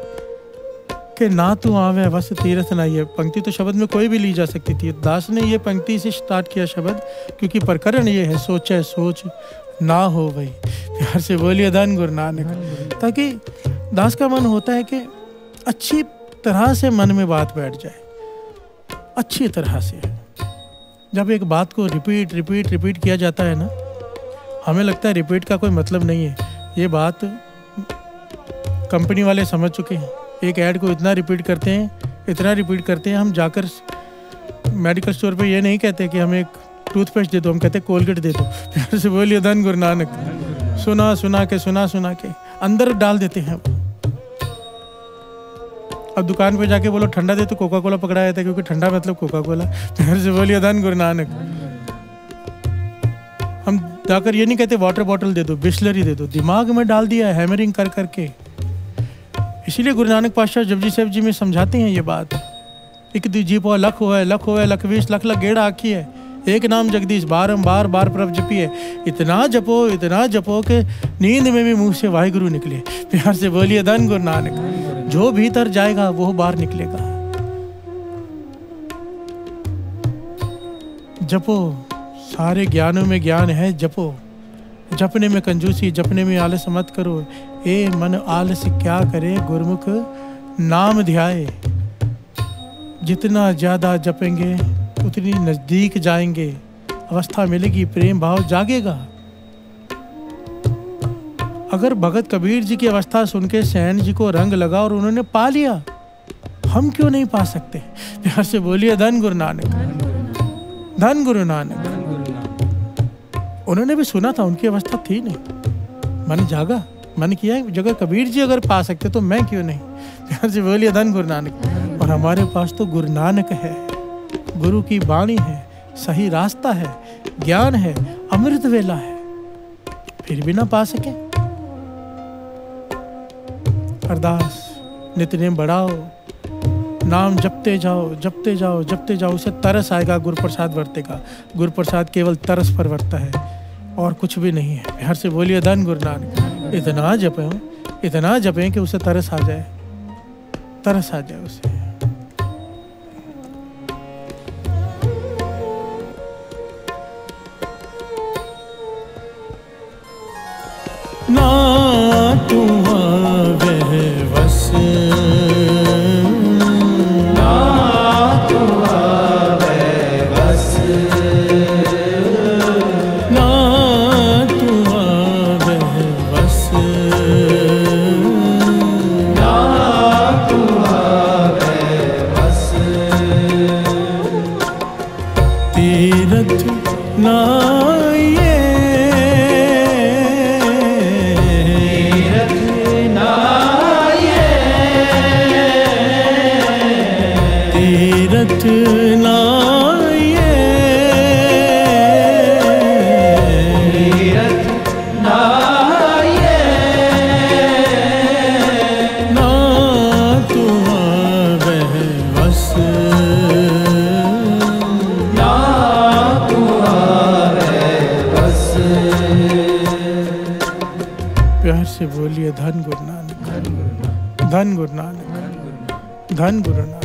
कि ना तू आवे बस तीर्थ ना। ये पंक्ति तो शब्द में कोई भी ली जा सकती थी, दास ने ये पंक्ति से स्टार्ट किया शब्द, क्योंकि प्रकरण ये है सोचे सोच ना हो वही। प्यार से बोलिए धन गुरु नानक। ताकि दास का मन होता है कि अच्छी तरह से मन में बात बैठ जाए, अच्छी तरह से। जब एक बात को रिपीट रिपीट रिपीट किया जाता है ना, हमें लगता है रिपीट का कोई मतलब नहीं है। ये बात कंपनी वाले समझ चुके हैं। एक ऐड को इतना रिपीट करते हैं, इतना रिपीट करते हैं, हम जाकर मेडिकल स्टोर पे ये नहीं कहते कि हमें एक टूथपेस्ट दे दो, हम कहते कोलगेट दे दो। प्यार से बोलिए धन गुरु नानक। सुना सुना के अंदर डाल देते हैं। अब दुकान पे जाके बोलो ठंडा दे तो कोका कोला पकड़ा जाता है, क्योंकि ठंडा मतलब कोका कोला। प्यार से बोलिए धन गुरु नानक। हम जाकर ये नहीं कहते वाटर बॉटल दे दो, बिस्लरी दे दो, दिमाग में डाल दिया है हैमरिंग कर करके। इसीलिए गुरु नानक पातशाह जपजी साहिब जी में समझाते हैं ये बात। एक जी पो लख होए, लख होए, लख 20 लख लख गेड़ा आखी है, एक नाम जगदीश बारंबार बार प्रभ जपी है। इतना जपो कि नींद में भी मुंह से वाहिगुरु निकले। प्यार से बोलिए धन गुरु नानक। जो भीतर जाएगा वो बाहर निकलेगा। जपो, सारे ज्ञानों में ज्ञान है, जपो। जपने में कंजूसी, जपने में आलस मत करो। ए मन आलस क्या करे, गुरमुख नाम ध्याए। जितना ज्यादा जपेंगे उतनी नजदीक जाएंगे, अवस्था मिलेगी, प्रेम भाव जागेगा। अगर भगत कबीर जी की अवस्था सुन के सैन जी को रंग लगा और उन्होंने पा लिया, हम क्यों नहीं पा सकते? प्यार से बोलिए धन गुरु नानक, धन गुरु नानक। उन्होंने भी सुना था, उनकी अवस्था थी नहीं, मन जागा, मन किया जगह कबीर जी अगर पा सकते तो मैं क्यों नहीं? प्यार से बोलिए धन गुरु नानक। और हमारे पास तो गुरु नानक है, गुरु की वाणी है, सही रास्ता है, ज्ञान है, अमृत वेला है, फिर भी ना पा सके। अरदास नित्यनेम बढ़ाओ, नाम जपते जाओ, जपते जाओ, जपते जाओ, उसे तरस आएगा, गुरु प्रसाद वर्तेगा। गुरु प्रसाद केवल तरस पर वर्ता है और कुछ भी नहीं है। प्यार से बोलिए धन गुरु नानक। इतना जपें कि उसे तरस आ जाए उसे। ना तुम वह बस, ना तुम बस, ना तुम वह बस, ना तुम बस, तीरथ ना तीरथ ना ये, तीरथ ना ये, ना तुम वह बस, ना तुम बस। प्यार से बोलिए धन गुरु नानक, धन गुरु नानक, धन गुरु नानक।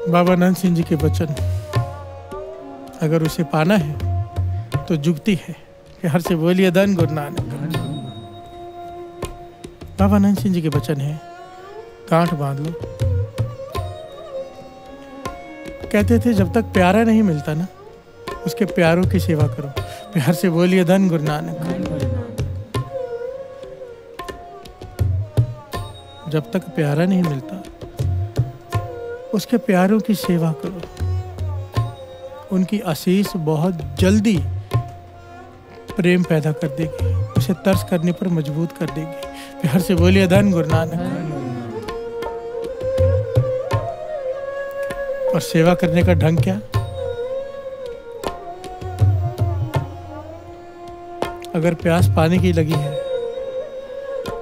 बाबा नंद सिंह जी के वचन अगर उसे पाना है तो जुगती है कि हर से बोलिए धन गुरु नानक। बाबा नंद सिंह जी के वचन है, गांठ बांध लो। कहते थे जब तक प्यारा नहीं मिलता ना, उसके प्यारों की सेवा करो। प्यार से बोलिए धन गुरु नानक। जब तक प्यारा नहीं मिलता उसके प्यारों की सेवा करो। उनकी आशीष बहुत जल्दी प्रेम पैदा कर देगी, उसे तरस करने पर मजबूत कर देगी। प्यार से बोलिए धन गुरु नानक। और सेवा करने का ढंग क्या? अगर प्यास पानी की लगी है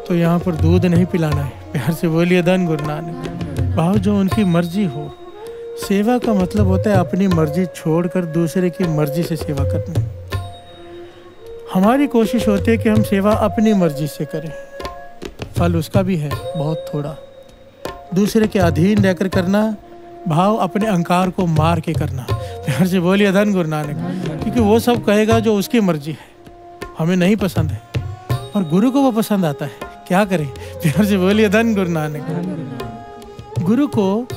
तो यहाँ पर दूध नहीं पिलाना है। प्यार से बोलिए धन गुरु नानक। भाव जो उनकी मर्जी हो। सेवा का मतलब होता है अपनी मर्जी छोड़कर दूसरे की मर्जी से सेवा करना। हमारी कोशिश होती है कि हम सेवा अपनी मर्जी से करें, फल उसका भी है बहुत थोड़ा। दूसरे के अधीन रहकर करना, भाव अपने अहंकार को मार के करना। प्यार से बोलिए धन गुरु नानक। क्योंकि वो सब कहेगा जो उसकी मर्जी है, हमें नहीं पसंद है, और गुरु को वो पसंद आता है। क्या करें? प्यार से बोलिए धन गुरु नानक। गुरु को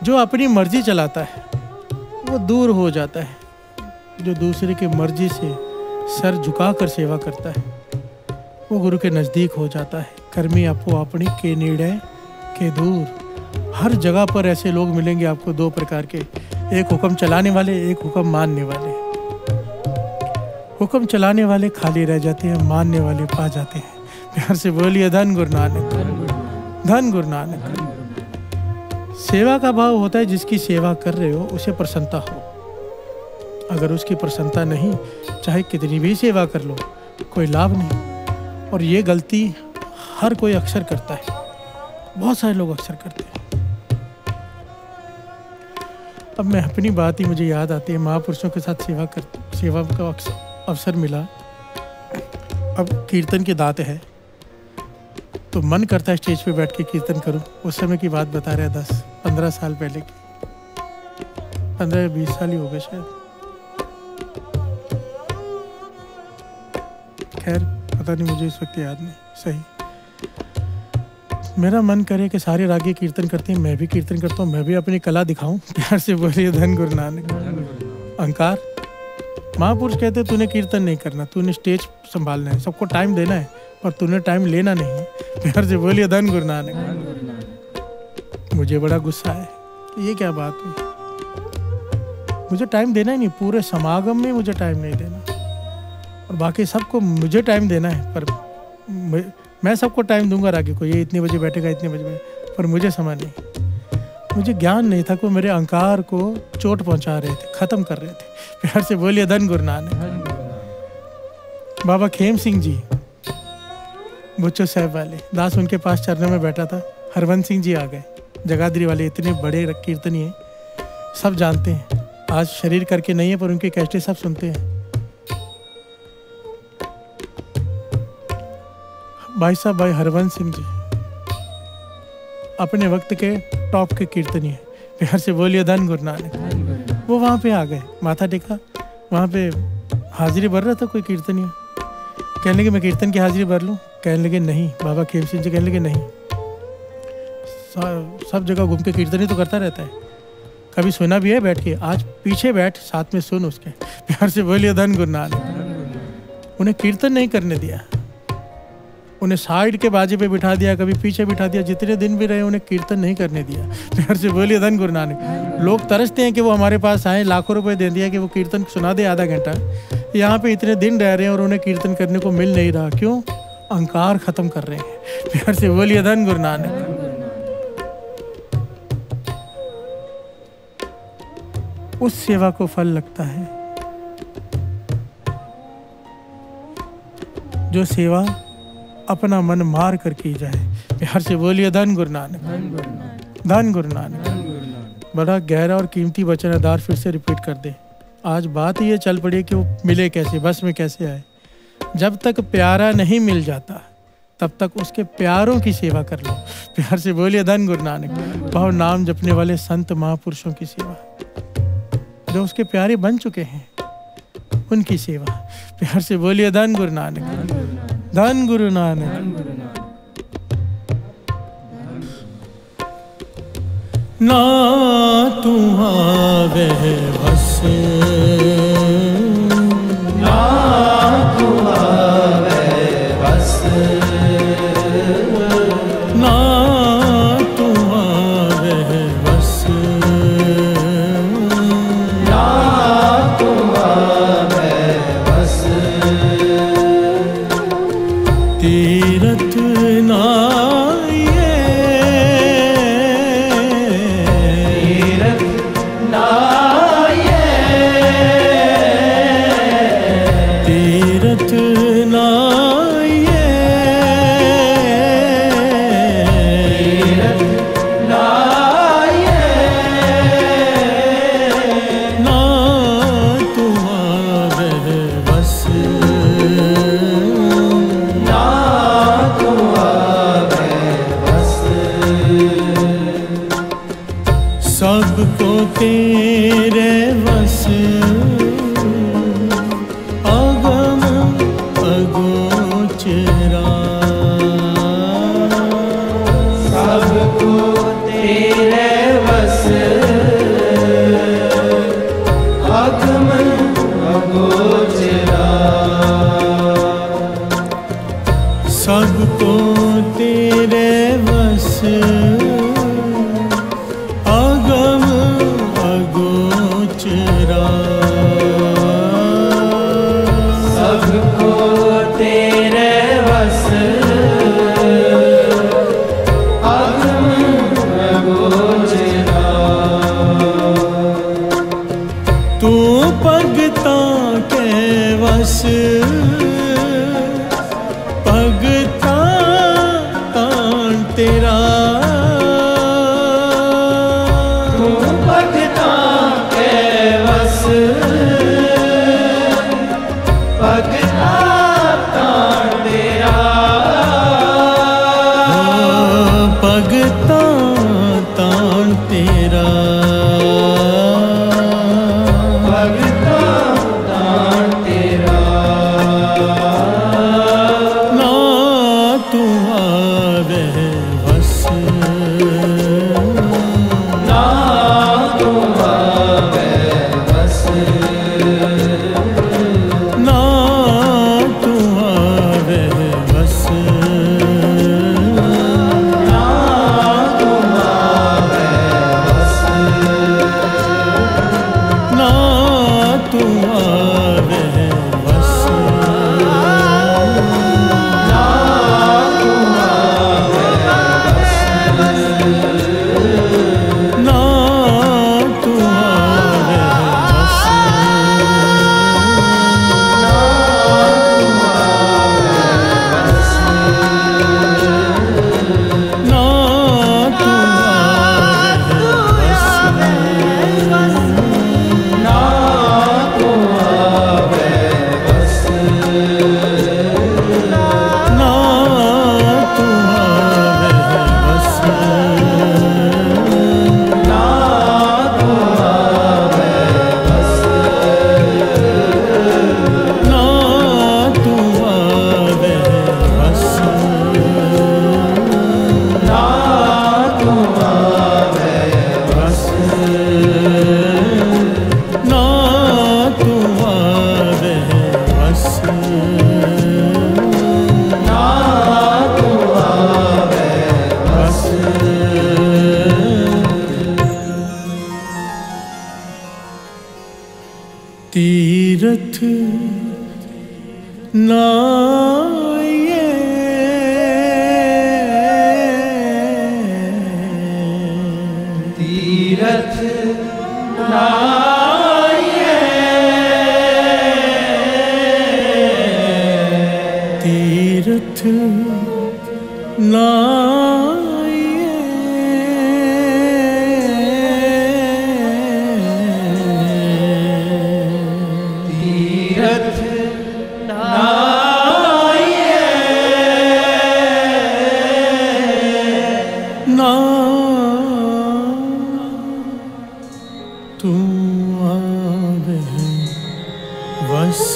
जो अपनी मर्जी चलाता है वो दूर हो जाता है। जो दूसरे की मर्जी से सर झुकाकर सेवा करता है वो गुरु के नज़दीक हो जाता है। कर्मी आपको अपनी के नीड़े के दूर। हर जगह पर ऐसे लोग मिलेंगे आपको, दो प्रकार के, एक हुक्म चलाने वाले, एक हुक्म मानने वाले। हुक्म चलाने वाले खाली रह जाते हैं, मानने वाले पा जाते हैं। प्यार से बोलिए धन गुरु नानक, धन गुरु नानक। सेवा का भाव होता है जिसकी सेवा कर रहे हो उसे प्रसन्नता हो। अगर उसकी प्रसन्नता नहीं, चाहे कितनी भी सेवा कर लो, कोई लाभ नहीं। और ये गलती हर कोई अक्सर करता है, बहुत सारे लोग अक्सर करते हैं। अब मैं अपनी बात ही मुझे याद आती है। महापुरुषों के साथ सेवा का अवसर मिला। अब कीर्तन की दात है तो मन करता है स्टेज पे बैठ के कीर्तन करूं। उस समय की बात बता रहे हैं, 10-15 साल पहले की, 15-20 साल ही हो गए शायद। खैर पता नहीं, मुझे इस वक्त याद नहीं सही। मेरा मन करे कि सारे रागी कीर्तन करते हैं, मैं भी कीर्तन करता हूँ, मैं भी अपनी कला दिखाऊं। प्यार से बोलिए धन गुरु नानक। अहंकार। महापुरुष कहते तूने कीर्तन नहीं करना, तूने स्टेज संभालना है, सबको टाइम देना है, पर तूने टाइम लेना नहीं है। प्यार से बोलिए धन गुरु नानक। मुझे बड़ा गुस्सा है, ये क्या बात हुई? मुझे टाइम देना ही नहीं, पूरे समागम में मुझे टाइम नहीं देना, और बाकी सबको मुझे टाइम देना है। पर मैं सबको टाइम दूंगा रागी को, ये इतने बजे बैठेगा, इतने बजे, पर मुझे समय नहीं। मुझे ज्ञान नहीं था कि मेरे अहंकार को चोट पहुंचा रहे थे, खत्म कर रहे थे। प्यार से बोलिए धन गुरु नानक। बाबा खेम सिंह जी बुच्चो साहब वाले दास, उनके पास चरणों में बैठा था। हरवंश सिंह जी आ गए, जगाधरी वाले, इतने बड़े कीर्तनी हैं, सब जानते हैं। आज शरीर करके नहीं है पर उनके कैसेट सब सुनते हैं। भाई साहब भाई हरवंश सिंह जी अपने वक्त के टॉप के कीर्तनी है, प्यार से बोलिए धन गुरु नानक। वो वहाँ पे आ गए, माथा टेका, वहाँ पे हाजिरी भर रहा था कोई कीर्तनी, कहने लगे मैं कीर्तन की हाजिरी भर लूँ, कहने लगे नहीं। बाबा खेम सिंह जी कहने लगे नहीं, सब जगह घूम के कीर्तन ही तो करता रहता है, कभी सुना भी है बैठ के, आज पीछे बैठ साथ में सुन उसके, प्यार से बोलिए धन गुरु नानक। उन्हें कीर्तन नहीं करने दिया, उन्हें साइड के बाजे पे बिठा दिया, कभी पीछे बिठा दिया, जितने दिन भी रहे उन्हें कीर्तन नहीं करने दिया, प्यार से बोलिए धन गुरु नानक। लोग तरसते हैं कि वो हमारे पास आए, लाखों रुपए दे दिया कि वो कीर्तन सुना दे आधा घंटा, यहाँ पे इतने दिन रह रहे हैं और उन्हें कीर्तन करने को मिल नहीं रहा, क्यों? अहंकार खत्म कर रहे हैं, प्यार से बोलिए धन गुरु नानक। उस सेवा को फल लगता है जो सेवा अपना मन मार कर की जाए, प्यार से बोलिए धन गुरु नानक, धन गुरु नानक। बड़ा गहरा और कीमती वचन आधार फिर से रिपीट कर दे। आज बात ये चल पड़ी कि वो मिले कैसे, बस में कैसे आए। जब तक प्यारा नहीं मिल जाता तब तक उसके प्यारों की सेवा कर लो, प्यार से बोलिए धन गुरु नानक। भाव नाम जपने वाले संत महापुरुषों की सेवा, जो उसके प्यारे बन चुके हैं उनकी सेवा, प्यार से बोलिए धन गुरु नानक, धन गुरु नानक। ना तू आवे बस, ना तू आवे बस, ना तू आवे बस, ना तू आवे बस, तीरथ ना सबको तेरे वस, अगम अगोचरा, सबको तेरे वस, अगम अगोचरा, सबको तेरे वस, सबको तेरे वस, अगम अगोचरा, तू भगतां के वस, भगतां तान तेरा, तू भगतां के वस, भगतां तान तेरा, भगतां तान तेरा, भगतां तान तेरा, ना तू आवे बस, ना तू आवे बस, ना तू आवे बस, ना तू आवे बस, ना तू आवे बस, ना तू आवे बस, ना तू आवे बस, ना तू आवे बस, ना तू आवे नाये तीरथ नाये तीरथ नाये तीरथ नाये ना तू आवे वस